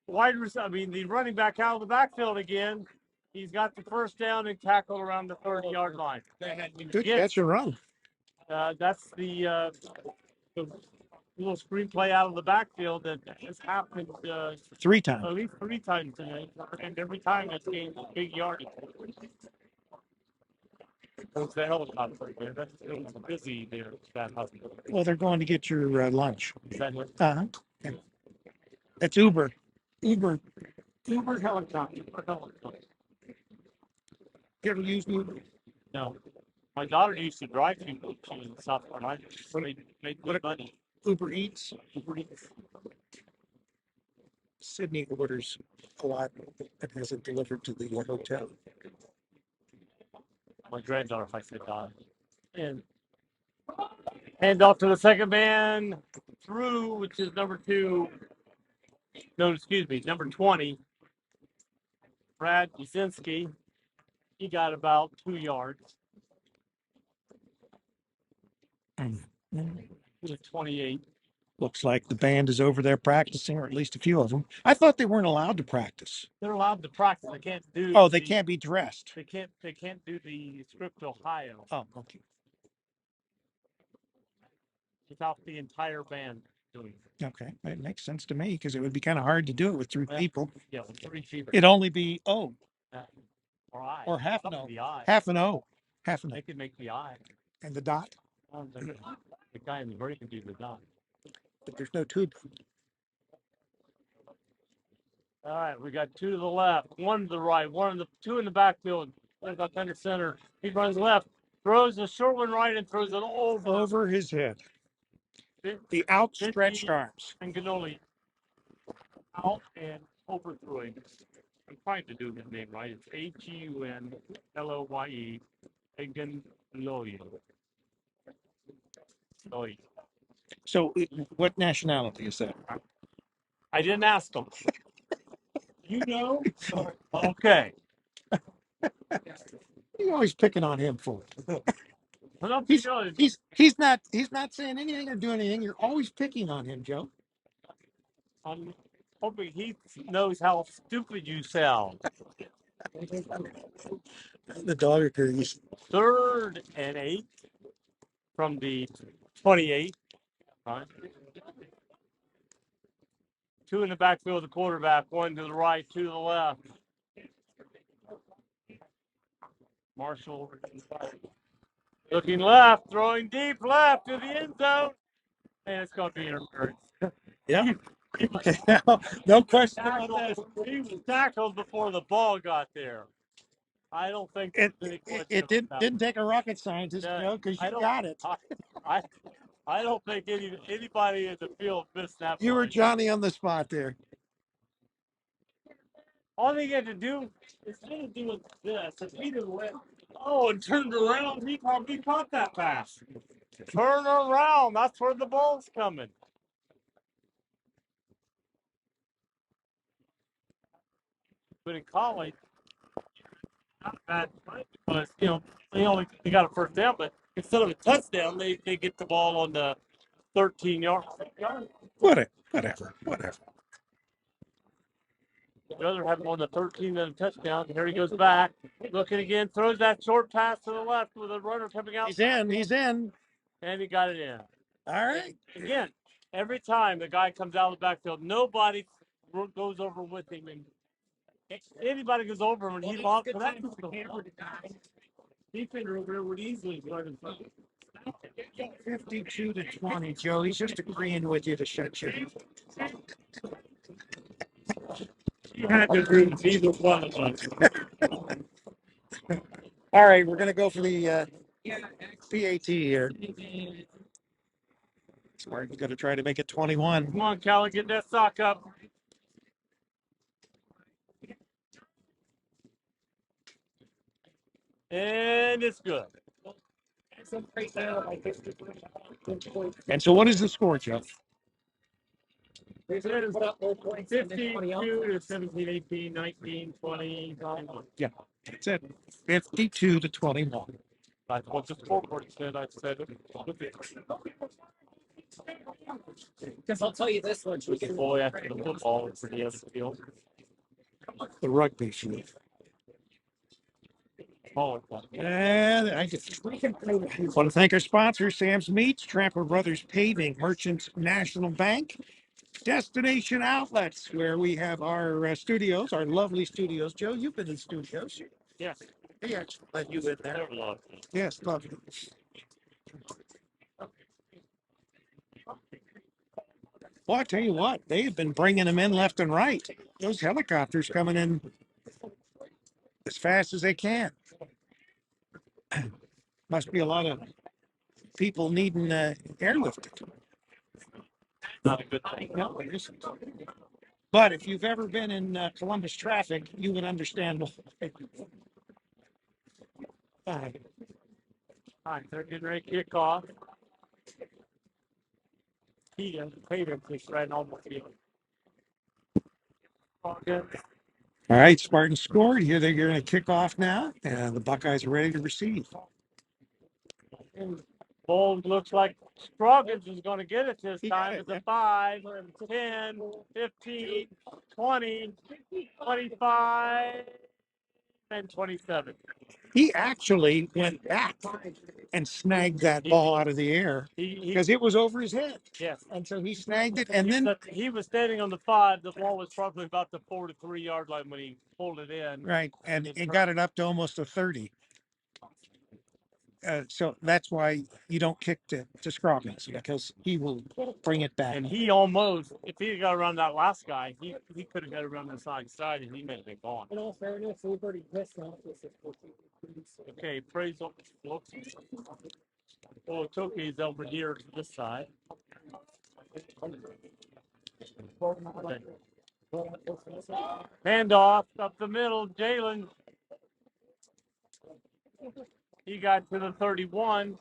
the running back out of the backfield again. He's got the first down and tackle around the 30-yard line. Good catch and run. That's the little screenplay out of the backfield that has happened 3 times. at least 3 times tonight, and every time it's gained big yardage. It's the helicopter there. It was busy there. That hospital. Well, they're going to get your lunch. Is that it? Yeah. That's Uber. Uber. Uber helicopter. You ever use Uber? No. My daughter used to drive people to South Carolina. Made good money. Uber Eats. Uber Eats. Sydney orders a lot and has it delivered to the hotel. My granddaughter, if I said that. And hand off to the second man through, which is number 2. No, excuse me, number 20. Brad Jasinski. He got about 2 yards. To the 28. Looks like the band is over there practicing, or at least a few of them. I thought they weren't allowed to practice. They're allowed to practice. They can't do. Oh, they can't be dressed. They can't do the script Ohio. Oh, okay. Without the entire band doing it. Okay, it makes sense to me because it would be kind of hard to do it with 3 people. Yeah, with 3 people. It'd only be or I. or half an O. The I. Half an O. Half an O. They could make the I. And the dot. The guy in the version can do the dot. But there's no tube. All right, we got 2 to the left, 1 to the right, 2 in the backfield. Got under center. He runs left, throws a short one right, and throws it over his head. The outstretched arms. And Ganoli out and overthrowing. I'm trying to do his name right. It's Hunleye. Eganloye. So, what nationality is that? I didn't ask him. You know? Okay. You're always picking on him for it. He's not saying anything or doing anything. You're always picking on him, Joe. I'm hoping he knows how stupid you sound. The dog agrees. 3rd and 8 from the 28. Right. 2 in the backfield of the quarterback, 1 to the right, 2 to the left. Marshall looking left, throwing deep left to the end zone. And it's going to be interference. Yeah. No question about that. He was tackled before the ball got there. I don't think it didn't take a rocket scientist, Joe, because you got it. I don't think anybody in the field missed that. You were Johnny on the spot there. All they had to do, instead of doing this, if he didn't and turned around, he probably caught that pass. Turn around, that's where the ball's coming. But in college, not bad because they got a first down, but instead of a touchdown, they get the ball on the 13-yard. Whatever. I'd rather have him on the 13 than a touchdown. Here he goes back, looking again, throws that short pass to the left with a runner coming out. He's in. And he got it in. All right. And again, every time the guy comes out of the backfield, nobody goes over with him. And anybody goes over him, and he lost. So that's the camera guy. Defender over there would easily run in front. 52-20, Joe. He's just agreeing with you to shut you. You had to agree with either one of us. All right, we're going to go for the PAT here. So we're going to try to make it 21. Come on, Callie, get that sock up. And it's good. And so what is the score, Jeff? Put up low points and then 20 up. 52 to 17, 18, 19, 20, 21. Yeah, that's it. 52 to 21. That's what the scoreboard said. I said it. Because I'll tell you this much. The boy after the football for the other field. The rugby field. Oh, And I just want to thank our sponsors, Sam's Meats, Trapper Brothers Paving, Merchants National Bank, Destination Outlets, where we have our studios, our lovely studios. Joe, you've been in studios. yes. They actually let you in there. They're lovely. Yes, lovely. Well, I tell you what, they have been bringing them in left and right. Those helicopters coming in as fast as they can. Must be a lot of people needing airlifted. Not a good thing. No, it isn't. But if you've ever been in Columbus traffic, you would understand. All right, they're getting ready to kick off. Peter just right on the field. All right, Spartans scored. Here they're going to kick off now, and the Buckeyes are ready to receive. Bowles looks like Scroggins is going to get it this He got time. it, It's a yeah. 5, 10, 15, 20, 25, and 27. He actually went back and snagged that ball out of the air He because it was over his head. yes. And so he snagged it, and then He was standing on the 5. The ball was probably about the 4 to 3 yard line when he pulled it in. right, and it got it up to almost a 30. So that's why you don't kick to Scroggins, because he will bring it back. And he almost, if he had got around that last guy, he could have got around the side and he may have been gone. In all fairness, we've already pissed off this. Okay, praise looks. Oh, Toki's over here to this side. Handoff up the middle, Jalen. He got to the 31.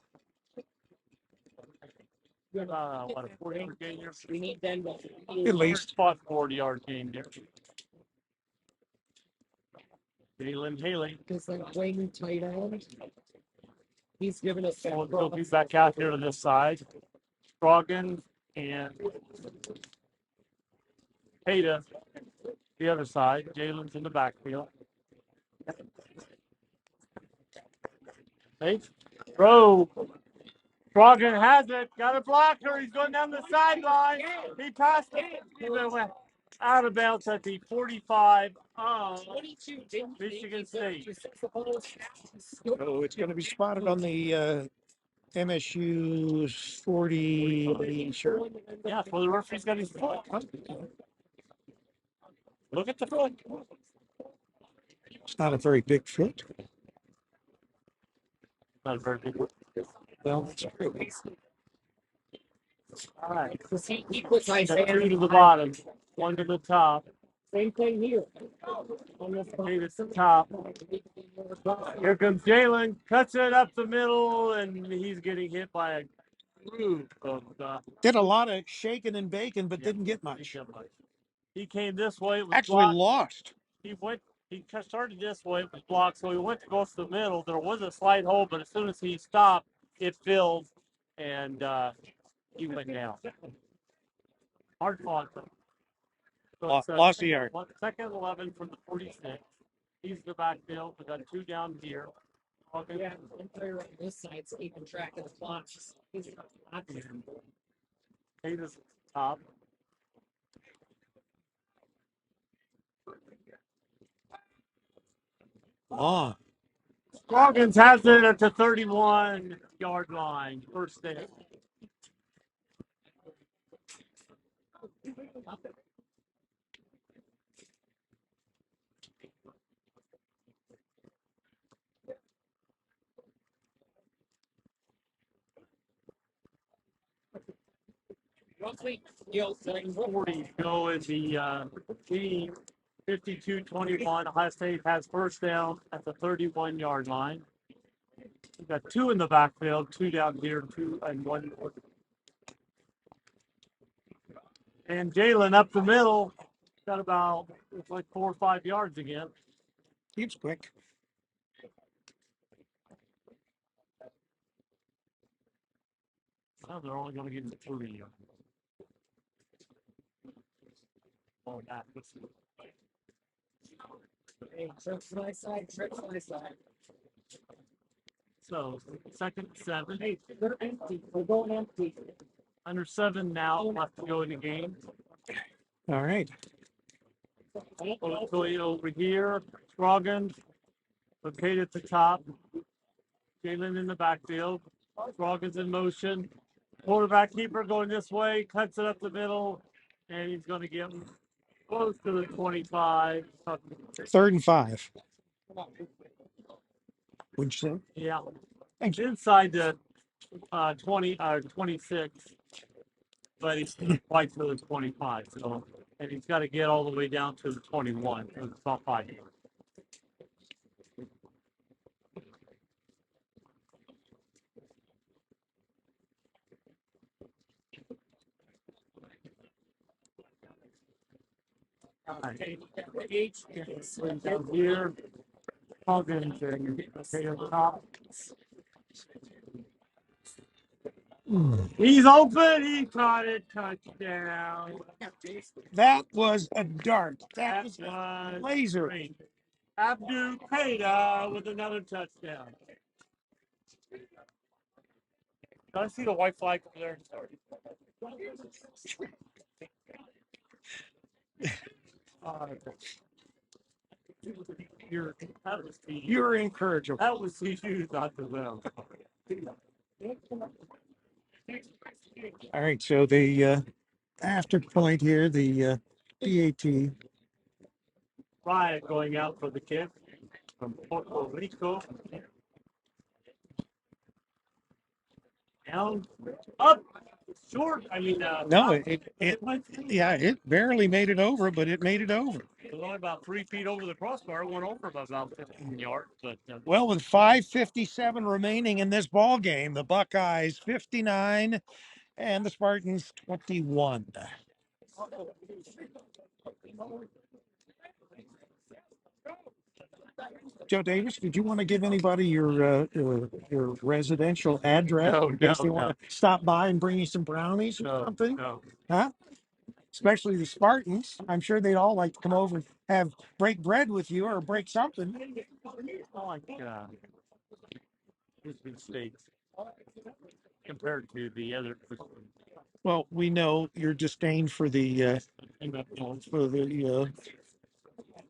What a 40-yard gain here. We need them. At least. Spot 40-yard gain there. Jalen Haley. Because like wing tight end. He's giving us So he'll be back out here to this side. Scroggins and Peta, the other side. Jalen's in the backfield. Hey, throw. Scroggins has it. Got a blocker. He's going down the sideline. He passed it. He went out of bounds at the 45 of 22 Michigan State. So it's going to be spotted on the MSU 40. Sure. Yeah, well, the referee's got his foot. Look at the foot. It's not a very big foot. Not a very big one. Well, it's true. All right. He puts Got Isaiah 2 to the bottom, 1 to the top. Same thing here. 8 at the top. Here comes Jalen, cuts it up the middle, and he's getting hit by a group of. Did a lot of shaking and baking, but didn't get much. He came this way. It was Actually blocked. lost. He started this way. It was blocked, so he went to go to the middle. There was a slight hole, but as soon as he stopped, it filled, and he went down. Hard fought. So it's, Lost a yard. Second 11 from the 46. He's the backfield. We got 2 down here. Okay. Yeah, and player on this side's keeping track of the clock. He's not there. Tatum's top. Oh, Scroggins has it at the 31-yard line. First down. Roughly, 40 go in the team. 52-21. Ohio State has first down at the 31-yard line. We've got 2 in the backfield, 2 down here, 2 and 1. And Jalen up the middle, got about, it's like 4 or 5 yards again. Keeps quick. Well, they're only going to get to 3 yards. Oh, that was Hey, trips to my side, trips to my side. so 2nd and 7. Hey, they're empty. We're going empty. Under 7 now left to go in the game. All right. Hopefully over here, Scroggins, located at the top. Jalen in the backfield. Scroggins in motion. Quarterback keeper going this way, cuts it up the middle, and he's going to get close to the 25. 3rd and 5. Would you say? Yeah, Thank you. inside the 26, but he's quite to the 25. So, and he's got to get all the way down to the 21. So it's about 5 yards. All right. Down here, Huggins and okay, on top. He's open. He caught it. Touchdown. That was a dart. That was was laser. great. Abdu Qaeda with another touchdown. Did I see the white flag over there? Sorry. You're, that was the, You're incorrigible. that was you, not to them. All right. So the after point here, the PAT. Riot going out for the kick from Puerto Rico. Down, up, short. I mean, No, up. yeah, it barely made it over, but it made it over. It was only about 3 feet over the crossbar. It went over by about 15 yards. But Well, with 5:57 remaining in this ball game, the Buckeyes 59 and the Spartans 21. Joe Davis, did you want to give anybody your residential address No, in case they no, want to stop by and bring you some brownies or no, something? no. Huh? Especially the Spartans. I'm sure they'd all like to come over and have break bread with you or break something. I like Michigan State compared to the other. Well, we know your disdain for the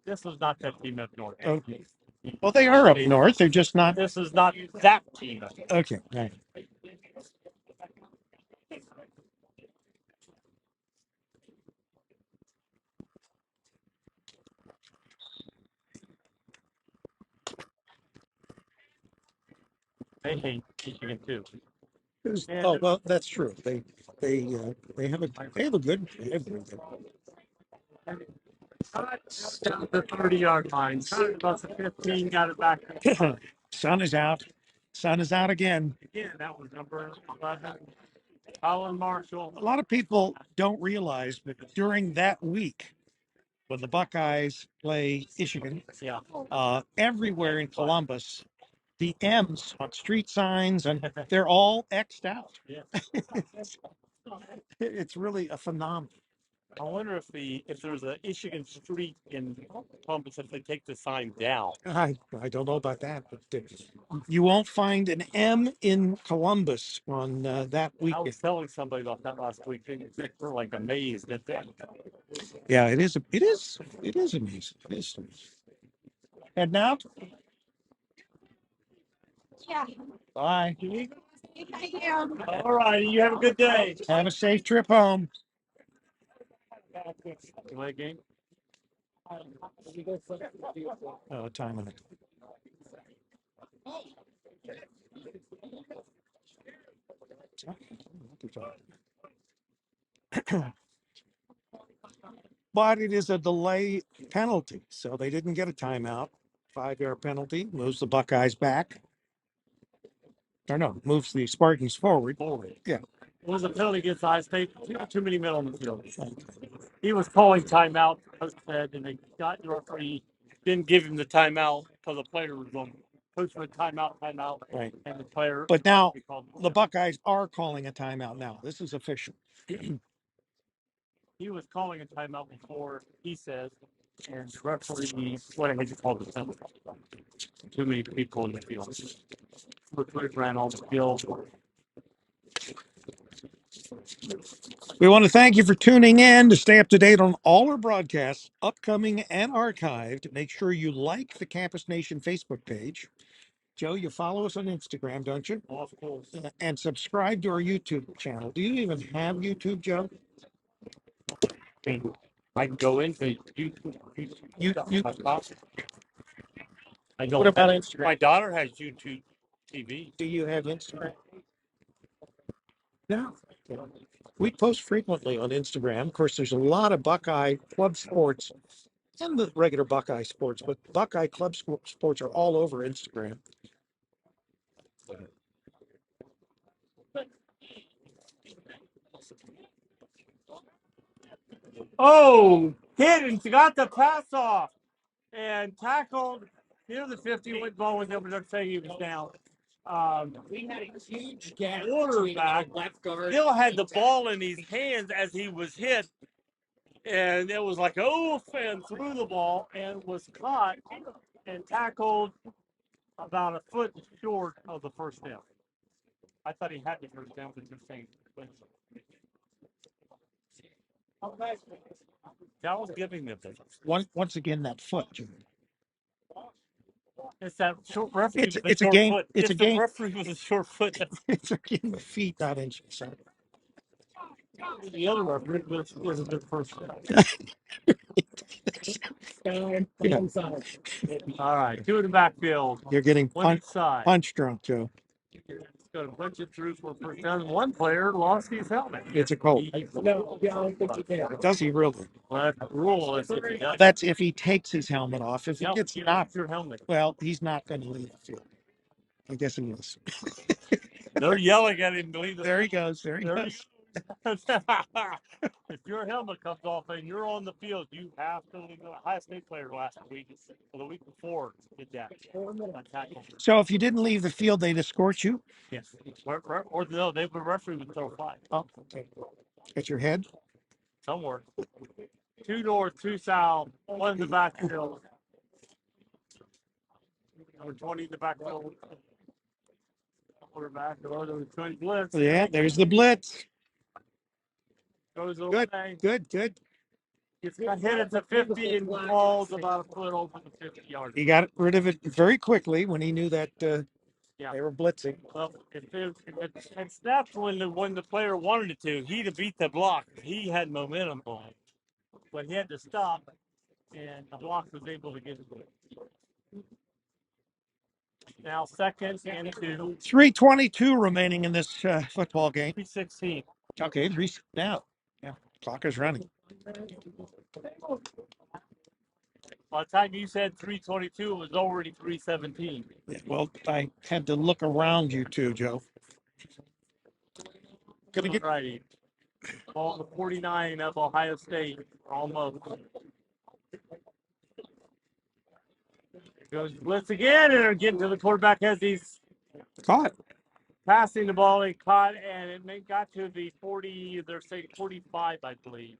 This is not that team up north. Okay. Well, they are up north. They're just not. This is not that team up north. Okay. All right. They hate Michigan too. Oh well, that's true. They have a good. They have very good. Down the 30-yard line. Started about the 15, got it back. Sun is out. Sun is out again. Again, that was number 11. Colin Marshall. A lot of people don't realize that during that week, when the Buckeyes play Michigan, Yeah. everywhere in Columbus, the M's on street signs and they're all X'd out. Yeah. It's really a phenomenon. I wonder if there's a Michigan Street in Columbus if they take the sign down. I don't know about that, but you won't find an M in Columbus on that I weekend. was telling somebody about that last week. They were like amazed at that. Yeah, it is. It is amazing. It is. Heading out. Yeah. Bye. All right, you have a good day. Have a safe trip home. You like game? Oh, time on it. But it is a delay penalty, so they didn't get a timeout. 5-yard penalty moves the Buckeyes back. Or no, moves the Spartans forward. Forward. Yeah. It was a penalty against Ohio State. Too many men on the field. He was calling timeout, coach said, and they got the referee didn't give him the timeout because the player was on. Coach went timeout, Right. and the player. But now the Buckeyes are calling a timeout now. This is official. He was calling a timeout before, he says, and the referee, what I hate to call the penalty. Too many people in the field. The ran all the field. We want to thank you for tuning in. To stay up to date on all our broadcasts, upcoming and archived, make sure you like the Campus Nation Facebook page. Joe, you follow us on Instagram, don't you? Of course. And subscribe to our YouTube channel. Do you even have YouTube, Joe? I can go into YouTube. I don't. What about Instagram? My daughter has YouTube TV. Do you have Instagram? No. We post frequently on Instagram. Of course, there's a lot of Buckeye club sports and the regular Buckeye sports, but Buckeye club sports are all over Instagram. Oh, hit and got the pass off and tackled near the 50. Went ball was over there saying he was down. We had a huge gap. Quarterback Left guard. still had the ball in his hands as he was hit, and it was like and threw the ball and was caught and tackled about a foot short of the first down. I thought he had the first down, but you're saying. That was giving them the Once again, that foot, Jimmy. It's that short referee. It's a game. Foot. It's a game. Referee with a short foot. It's a game of feet, not inches. So. The other referee was a good first Yeah. All right, two in the backfield. You're getting One side. punch drunk, Joe. It's going to punch it through for first down. One player lost his helmet. It's a Colt. No, I don't think you can. Does he really? Well, that's the rule. That's if he takes his helmet off. If he gets knocked, your helmet. well, he's not going to leave the field. I guess he is. They're yelling at him to leave the There he goes. There he There goes. If your helmet comes off and you're on the field, you have to leave. The Ohio State player last week or the week before did that. So if you didn't leave the field, they'd escort you? Yes. Or no, they would referee would throw a flag. Oh, okay. At your head? Somewhere. Two north, two south, one in the backfield. Number 20 in the backfield. Quarterback, or the 20 blitz. Yeah, there's the blitz. Goes Good, away. good. Gets hit at the 50 and falls about a foot over the 50 yard. He got rid of it very quickly when he knew that they were blitzing. Well, it snapped when the player wanted it to. He'd have beat the block. He had momentum on it. But he had to stop, and the block was able to get it. Now second and 2. 3:22 remaining in this football game. 3:16. Okay, now. Yeah, clock is running. By the time you said 3:22, it was already 3:17. Yeah, well, I had to look around you too, Joe. Gonna get righty. Ball to 49 of Ohio State, almost. Goes blitz again, and they're getting to the quarterback as he's caught. Passing the ball, he caught, and it got to the 40. They're saying 45, I believe.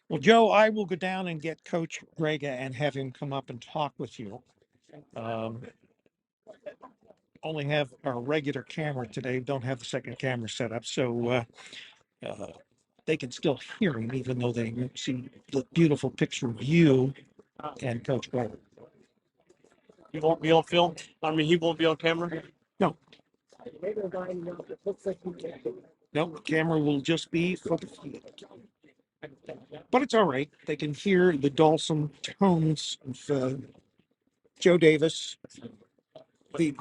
Well, Joe, I will go down and get Coach Grega and have him come up and talk with you. Only have our regular camera today. Don't have the second camera set up, so they can still hear him, even though they see the beautiful picture of you and Coach Grega. He won't be on film? I mean, he won't be on camera? No. No, the camera will just be for the field. But it's all right. They can hear the dulcet tones of Joe Davis. Who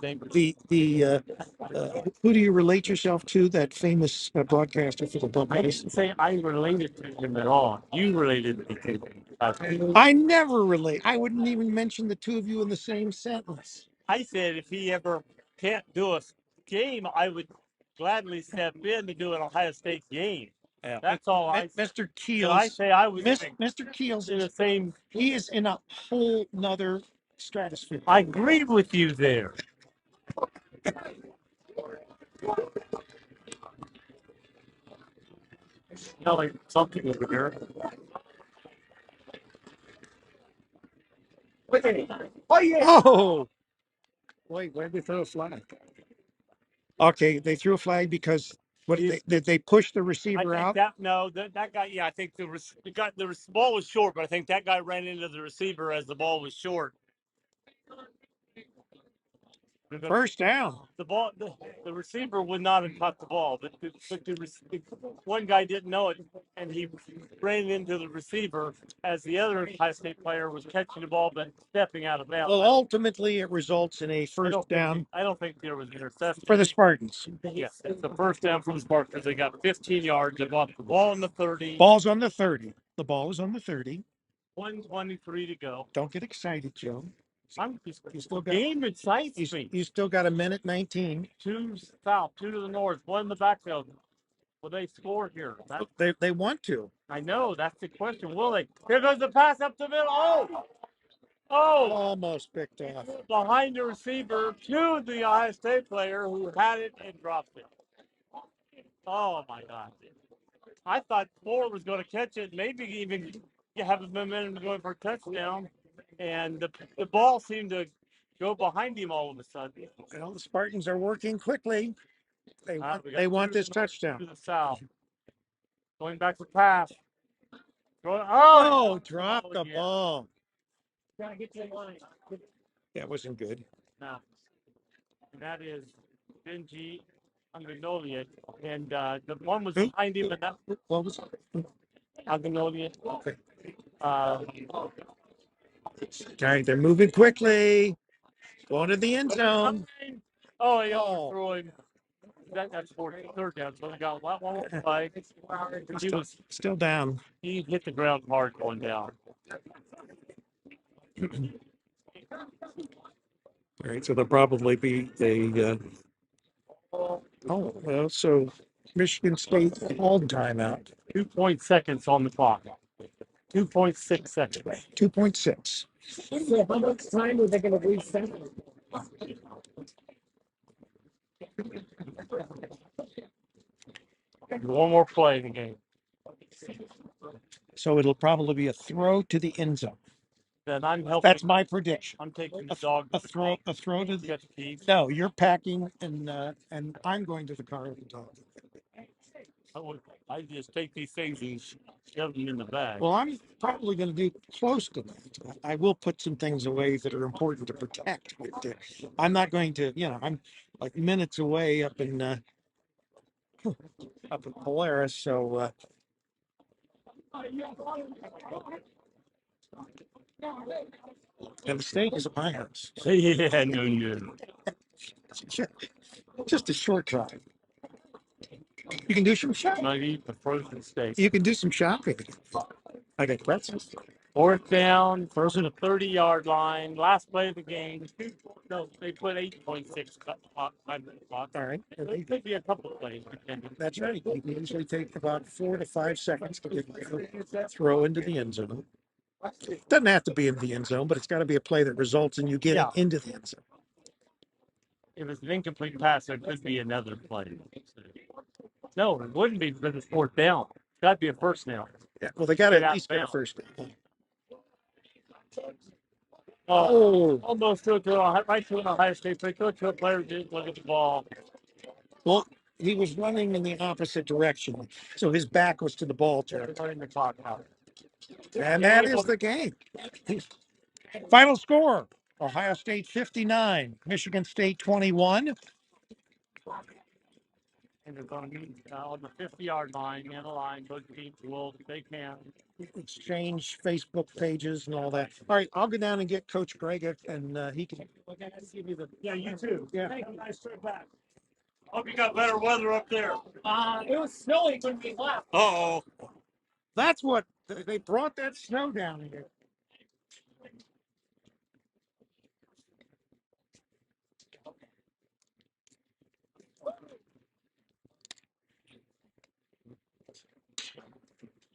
do you relate yourself to? That famous broadcaster for the Buckeyes? I didn't say I related to him at all. You related to him. I never relate. I wouldn't even mention the two of you in the same sentence. I said if he ever can't do a game, I would gladly step in to do an Ohio State game. Yeah. That's all I. Mr. Did I Keels, say I was Mr. Keels in the is same? he is in a whole nother stratosphere. I agree with you there. Smelling something over here. Oh, wait, where did they throw a flag? Okay, they threw a flag because what did they push the I receiver think out? that guy. Yeah, I think the ball was short, but I think that guy ran into the receiver as the ball was short. First down. The receiver would not have caught the ball, but one guy didn't know it, and he ran into the receiver as the other Ohio State player was catching the ball but stepping out of bounds. Well, ultimately, it results in a first down I don't think there was an interception for the Spartans. Yes, it's the first down from the Spartans. They got 15 yards. They got the ball on the 30. Ball's on the 30. The ball is on the 30. 1:23 to go. Don't get excited, Joe. You still got game excites me. You still got a minute 19. 2 south, 2 to the north, 1 in the backfield. Will they score here? They want to. I know. That's the question. Will they? Here goes the pass up the middle. Oh! Almost picked off. Behind the receiver to the Ohio State player who had it and dropped it. Oh, my God. I thought Ford was going to catch it, maybe even have a momentum going for a touchdown. And the ball seemed to go behind him all of a sudden. Well, the Spartans are working quickly. They want this touchdown. To the south. Going back to pass. Dropped the ball. Gotta get to the line. That wasn't good. No. That is Benji Agnolia. And the one was behind him. And that What was Agnolia. Okay. Okay, They're moving quickly. Going to the end zone. Oh, he overthrew him. That's third down. So he got one more play. Still down. He hit the ground hard going down. All right, so there'll probably be a. So Michigan State called timeout. 2 seconds on the clock. 2.6 seconds. 2.6. So how much time are they gonna reset? One more play in the game. So it'll probably be a throw to the end zone. Then I'm helping. That's my prediction. I'm taking the dog. A throw to the. Get the keys. No, you're packing and I'm going to the car with the dog. I just take these things and shove them in the bag. Well, I'm probably going to do close to that. I will put some things away that are important to protect. But, I'm not going to, I'm like minutes away up in Polaris. So, and the state is at my house. Yeah, no. Just a short drive. You can do some shopping. I eat the frozen steak. You can do some shopping. I got pretzels. Fourth down, first to the 30-yard line. Last play of the game. No, they put 8.6 time the clock. All right. It could be a couple of plays. That's right. You can usually take about 4 to 5 seconds to get throw into the end zone. Doesn't have to be in the end zone, but it's got to be a play that results in you getting into the end zone. If it's an incomplete pass, there could be another play. No, it wouldn't be because it's fourth down. It's got to be a first down. Yeah, well, they got to at least get a first down. Almost threw it to right to an Ohio State. They threw it to a player who didn't look at the ball. Well, he was running in the opposite direction, so his back was to the ball. Turning the clock out. And that is the game. Final score: Ohio State 59, Michigan State 21. And they're going to meet on the 50-yard line, and the line. Both teams will, if they can. Exchange Facebook pages and all that. All right, I'll go down and get Coach Greg, and he can. Yeah, you too. Yeah. Thank you. Nice trip back. Hope you got better weather up there. It was snowing when we left. Uh-oh. That's what they brought that snow down here.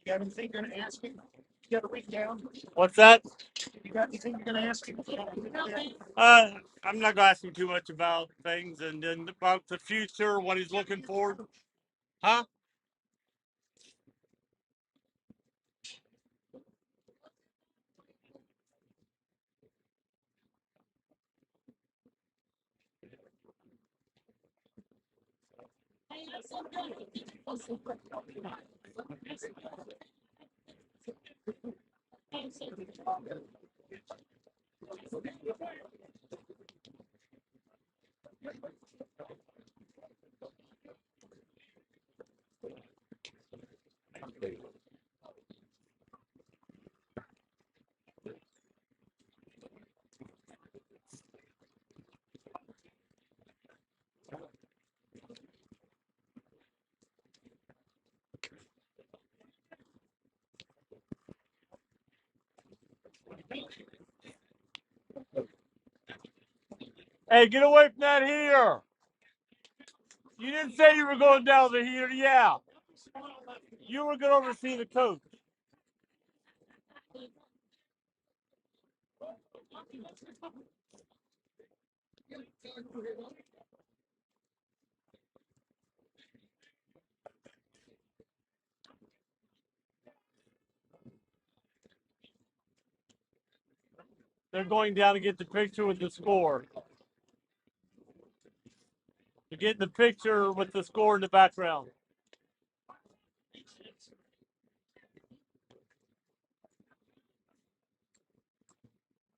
You got anything you're gonna ask me? You gotta read down. What's that? You got anything you're gonna ask me? I'm not gonna ask him too much about things and then about the future, what he's looking for. Huh? Hey, get away from that heater. You didn't say you were going down the heater. Yeah. You were going to oversee the coach. They're going down to get the picture with the score. They're getting the picture with the score in the background.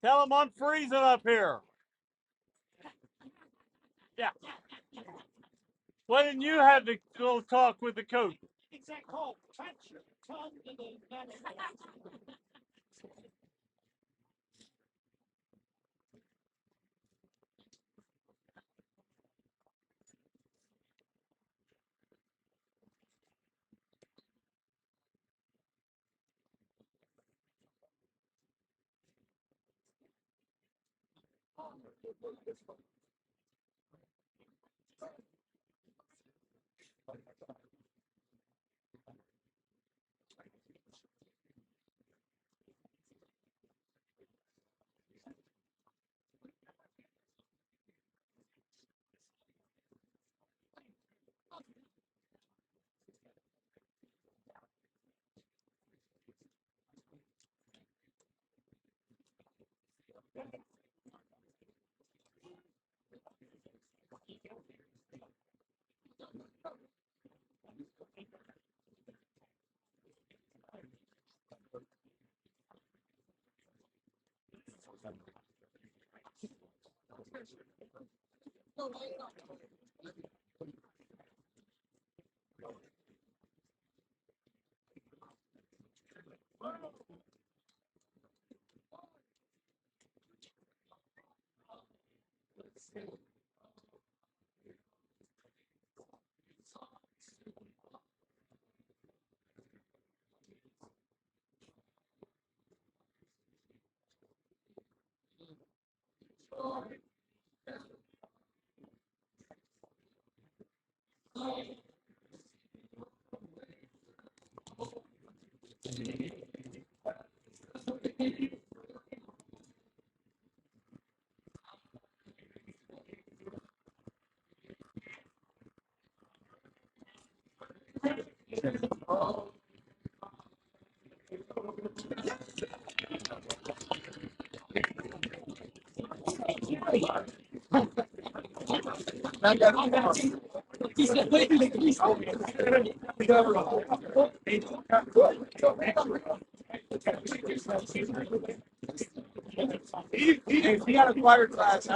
Tell them I'm freezing up here. Yeah. Why didn't you have to go talk with the coach? He got a choir class.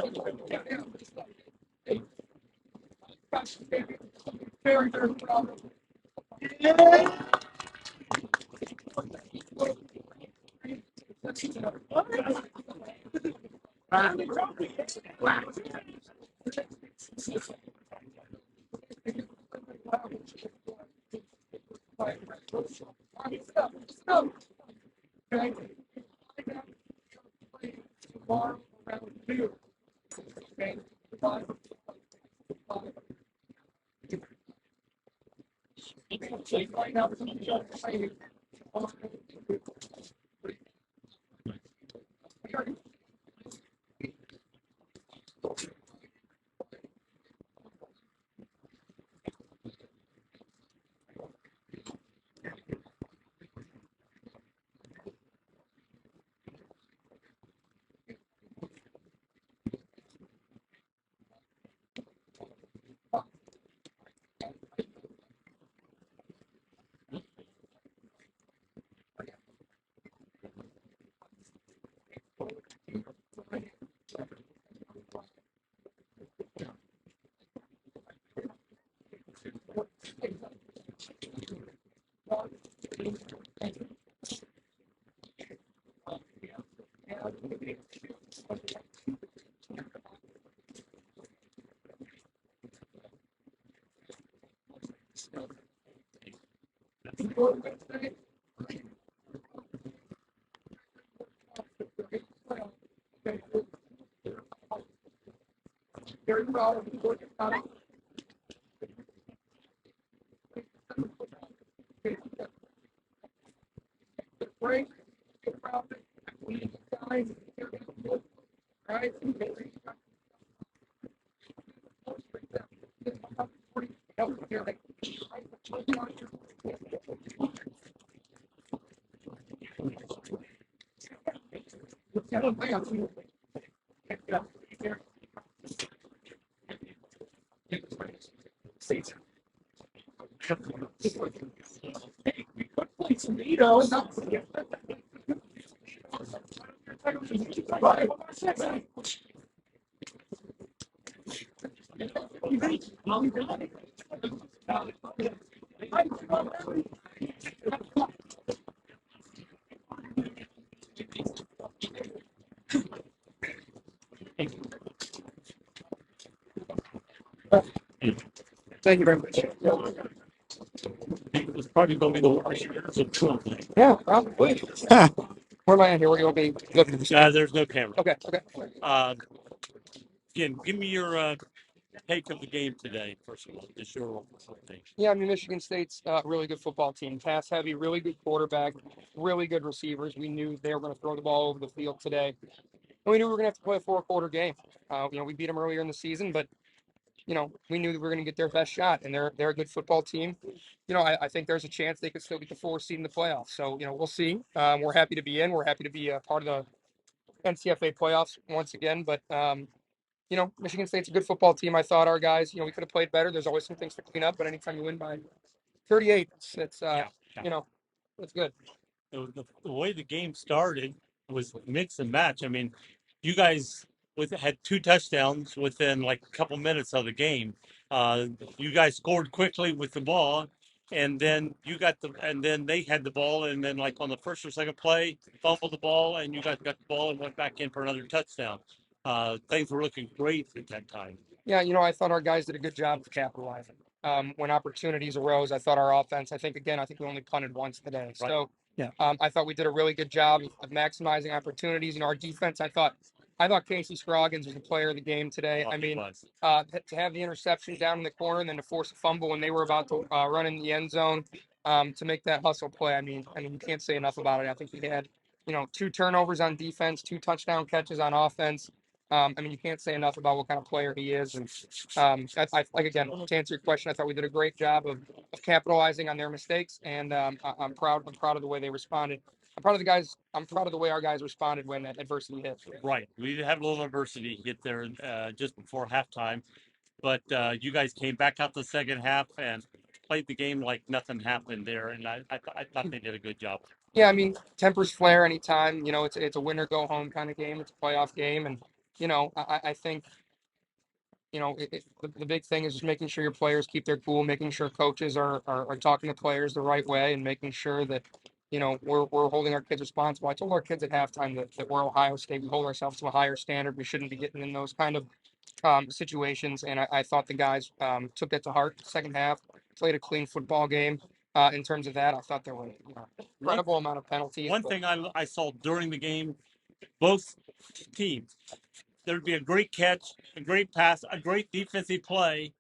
Thank you very much. It was probably going to be the worst years of Trump. Yeah, probably. Where am I at here? Where you want me to go to the There's no camera. Okay, okay. Again, give me your take of the game today, first of all. Just your take. Yeah, I mean, Michigan State's a really good football team. Pass heavy, really good quarterback, really good receivers. We knew they were going to throw the ball over the field today. And we knew we were going to have to play a four-quarter game. We beat them earlier in the season, but we knew that we were going to get their best shot, and they're a good football team. I think there's a chance they could still get the 4th seed in the playoffs. So, we'll see. We're happy to be in. We're happy to be a part of the NCFA playoffs once again. But, Michigan State's a good football team. I thought our guys, we could have played better. There's always some things to clean up, but anytime you win by 38, it's it's good. The way the game started was mix and match. I mean, you guys had 2 touchdowns within like a couple minutes of the game. You guys scored quickly with the ball, and then and then they had the ball, and then like on the first or second play, fumbled the ball, and you guys got the ball and went back in for another touchdown. Things were looking great at that time. Yeah, I thought our guys did a good job of capitalizing. When opportunities arose, I thought our offense, I think we only punted once today. Right. So Yeah. I thought we did a really good job of maximizing opportunities. Our defense, I thought Casey Scroggins was the player of the game today. I mean, to have the interception down in the corner and then to force a fumble when they were about to run in the end zone, to make that hustle play. I mean, you can't say enough about it. I think he had, 2 turnovers on defense, 2 touchdown catches on offense. You can't say enough about what kind of player he is. And again, to answer your question, I thought we did a great job of capitalizing on their mistakes, and I'm proud of the way they responded. I'm proud of the guys. I'm proud of the way our guys responded when adversity hit. Right. We did have a little adversity hit there just before halftime, but you guys came back out the second half and played the game like nothing happened there, and I thought they did a good job. Yeah, tempers flare anytime. It's a win or go home kind of game. It's a playoff game, and I think the big thing is just making sure your players keep their cool, making sure coaches are talking to players the right way, and making sure that we're holding our kids responsible. I told our kids at halftime that we're Ohio State. We hold ourselves to a higher standard. We shouldn't be getting in those kind of situations, and I thought the guys took that to heart. Second half, played a clean football game. In terms of that, I thought there were incredible amount of penalties. One thing I saw during the game, both teams, there'd be a great catch, a great pass, a great defensive play,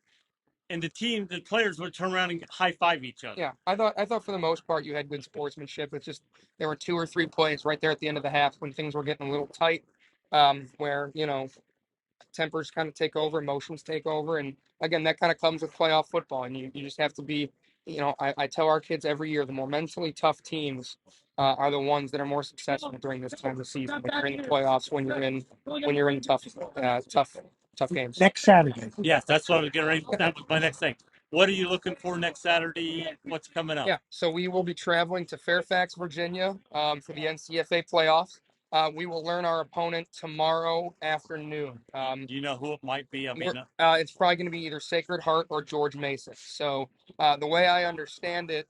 and the players would turn around and high five each other. Yeah, I thought for the most part you had good sportsmanship. It's just there were 2 or 3 plays right there at the end of the half when things were getting a little tight, where tempers kind of take over, emotions take over, and again that kind of comes with playoff football, and you just have to be. I tell our kids every year the more mentally tough teams are the ones that are more successful during this time of the season. When you're in the playoffs, when you're in tough games. Next Saturday. Yes, that's what I was getting ready. That was my next thing. What are you looking for next Saturday? What's coming up? Yeah, so we will be traveling to Fairfax, Virginia, for the NCFA playoffs. We will learn our opponent tomorrow afternoon. Do you know who it might be? I mean, It's probably going to be either Sacred Heart or George Mason. So the way I understand it,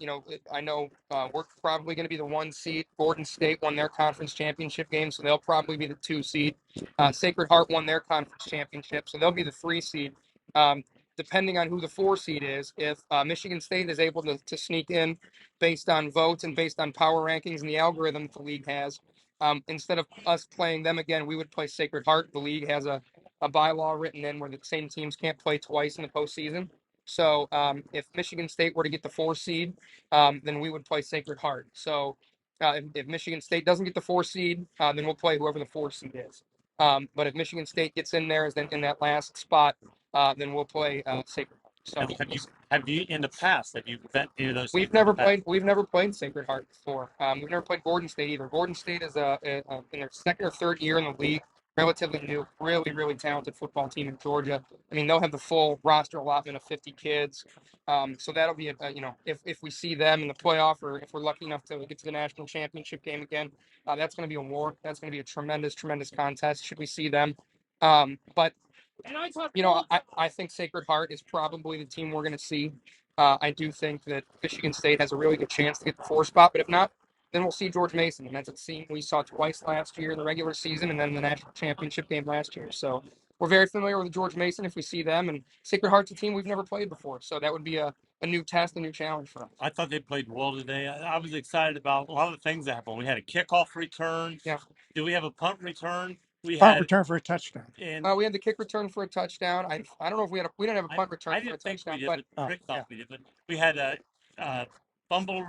I know we're probably going to be the 1 seed. Gordon State won their conference championship game, so they'll probably be the 2 seed. Sacred Heart won their conference championship, so they'll be the 3 seed. Depending on who the 4 seed is, if Michigan State is able to sneak in based on votes and based on power rankings and the algorithm the league has, instead of us playing them again, we would play Sacred Heart. The league has a bylaw written in where the same teams can't play twice in the postseason. So if Michigan State were to get the 4 seed, then we would play Sacred Heart. So if Michigan State doesn't get the 4 seed, then we'll play whoever the 4 seed is. But if Michigan State gets in there in that last spot, then we'll play Sacred Heart. So have you in the past bet any of those? We've never played Sacred Heart before. We've never played Gordon State either. Gordon State is in their second or third year in the league, relatively new, really, really talented football team in Georgia. I mean, they'll have the full roster allotment of 50 kids. So that'll be if we see them in the playoff, or if we're lucky enough to get to the national championship game again, that's going to be a war. That's going to be a tremendous, tremendous contest. Should we see them? But I think Sacred Heart is probably the team we're going to see. I do think that Michigan State has a really good chance to get the 4 spot, but if not, then we'll see George Mason, and that's a team we saw twice last year in the regular season, and then the national championship game last year. So we're very familiar with George Mason if we see them, and Sacred Heart's a team we've never played before, so that would be a new test, a new challenge for us. I thought they played well today. I was excited about a lot of the things that happened. We had a kickoff return. Yeah. Do we have a punt return? Punt return for a touchdown. And we had the kick return for a touchdown. I don't know if we didn't have a punt return for a touchdown. Rick thought we did, but we had a fumble,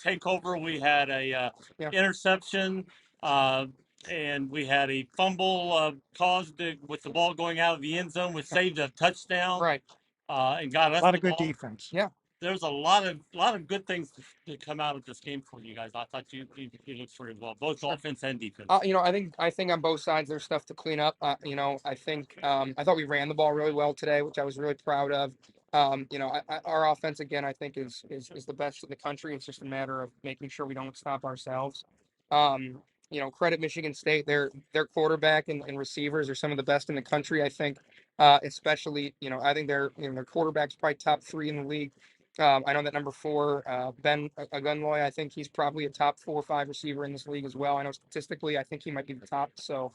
takeover. We had a interception, and we had a fumble caused with the ball going out of the end zone, which saved a touchdown. Right. And got us A lot of the good ball. defense. Yeah. There's a lot of good things to come out of this game for you guys. I thought you looked pretty well, both offense and defense. I think on both sides there's stuff to clean up. I think I thought we ran the ball really well today, which I was really proud of. Our offense again, I think is the best in the country. It's just a matter of making sure we don't stop ourselves. Credit Michigan State. Their quarterback and receivers are some of the best in the country. I think, especially I think their quarterback's probably top 3 in the league. I know that number 4, Ben Agunloy, I think he's probably a top 4 or 5 receiver in this league as well. I know statistically, I think he might be the top. So,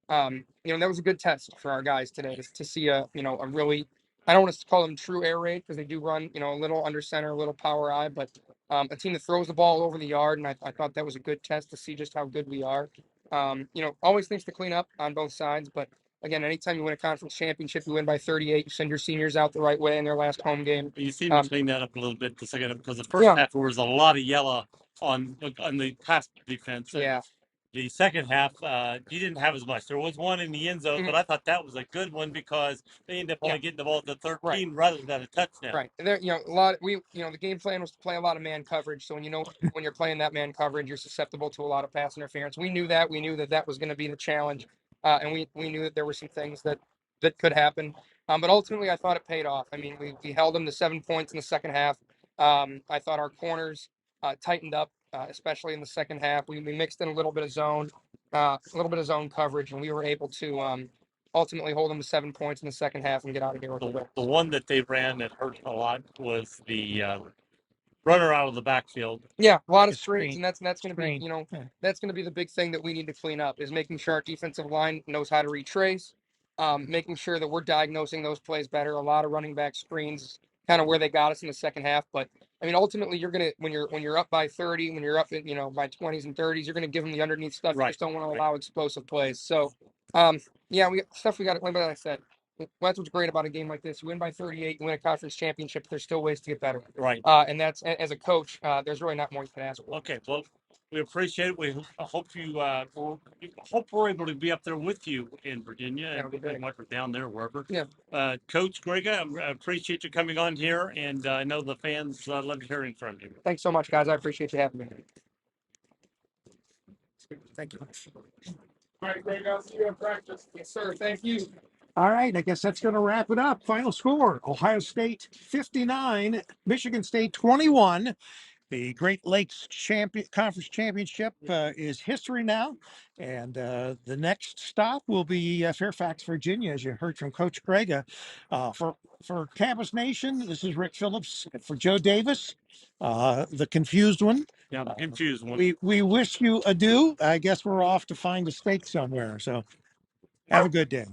that was a good test for our guys today to see a really, I don't want to call them true air raid because they do run, a little under center, a little power eye, but a team that throws the ball over the yard. And I thought that was a good test to see just how good we are. Always things to clean up on both sides, but again, anytime you win a conference championship, you win by 38. You send your seniors out the right way in their last home game. You seem to clean that up a little bit the second, because the first half there was a lot of yellow on the pass defense. Yeah. The second half, you didn't have as much. There was one in the end zone, but I thought that was a good one because they ended up only getting the ball at the 13 rather than a touchdown. Right. And there, the game plan was to play a lot of man coverage. So when you're playing that man coverage, you're susceptible to a lot of pass interference. We knew that. We knew that was going to be the challenge. And we knew that there were some things that could happen. But ultimately, I thought it paid off. I mean, we held them to 7 points in the second half. I thought our corners tightened up, especially in the second half. We mixed in a little bit of zone coverage, and we were able to ultimately hold them to 7 points in the second half and get out of here with a win. The one that they ran that hurt a lot was the runner out of the backfield. Yeah, a lot of screens, and that's going to be that's going to be the big thing that we need to clean up is making sure our defensive line knows how to retrace, making sure that we're diagnosing those plays better. A lot of running back screens, kind of where they got us in the second half, but I mean, ultimately, you're gonna when you're up by 30, when you're up at by 20s and 30s, you're gonna give them the underneath stuff. You just don't want to allow explosive plays. So, we got stuff we got to. Like I said, That's what's great about a game like this. You win by 38, you win a conference championship. There's still ways to get better. Right. And that's as a coach, there's really not more you can ask for. Okay. Well, we appreciate it. We hope hope we're able to be up there with you in Virginia That'll be great. and like we're down there, wherever. Yeah. Coach Grega, I appreciate you coming on here, and I know the fans love hearing from you. Thanks so much, guys. I appreciate you having me. Thank you. All right, Greg, I'll see you in practice. Yes, sir. Thank you. All right, I guess that's going to wrap it up. Final score: Ohio State 59, Michigan State 21. The Great Lakes Conference Championship is history now, and the next stop will be Fairfax, Virginia, as you heard from Coach Grega. For Campus Nation, this is Rick Phillips. For Joe Davis, the confused one. Yeah, the confused one. We wish you adieu. I guess we're off to find a steak somewhere. So have a good day.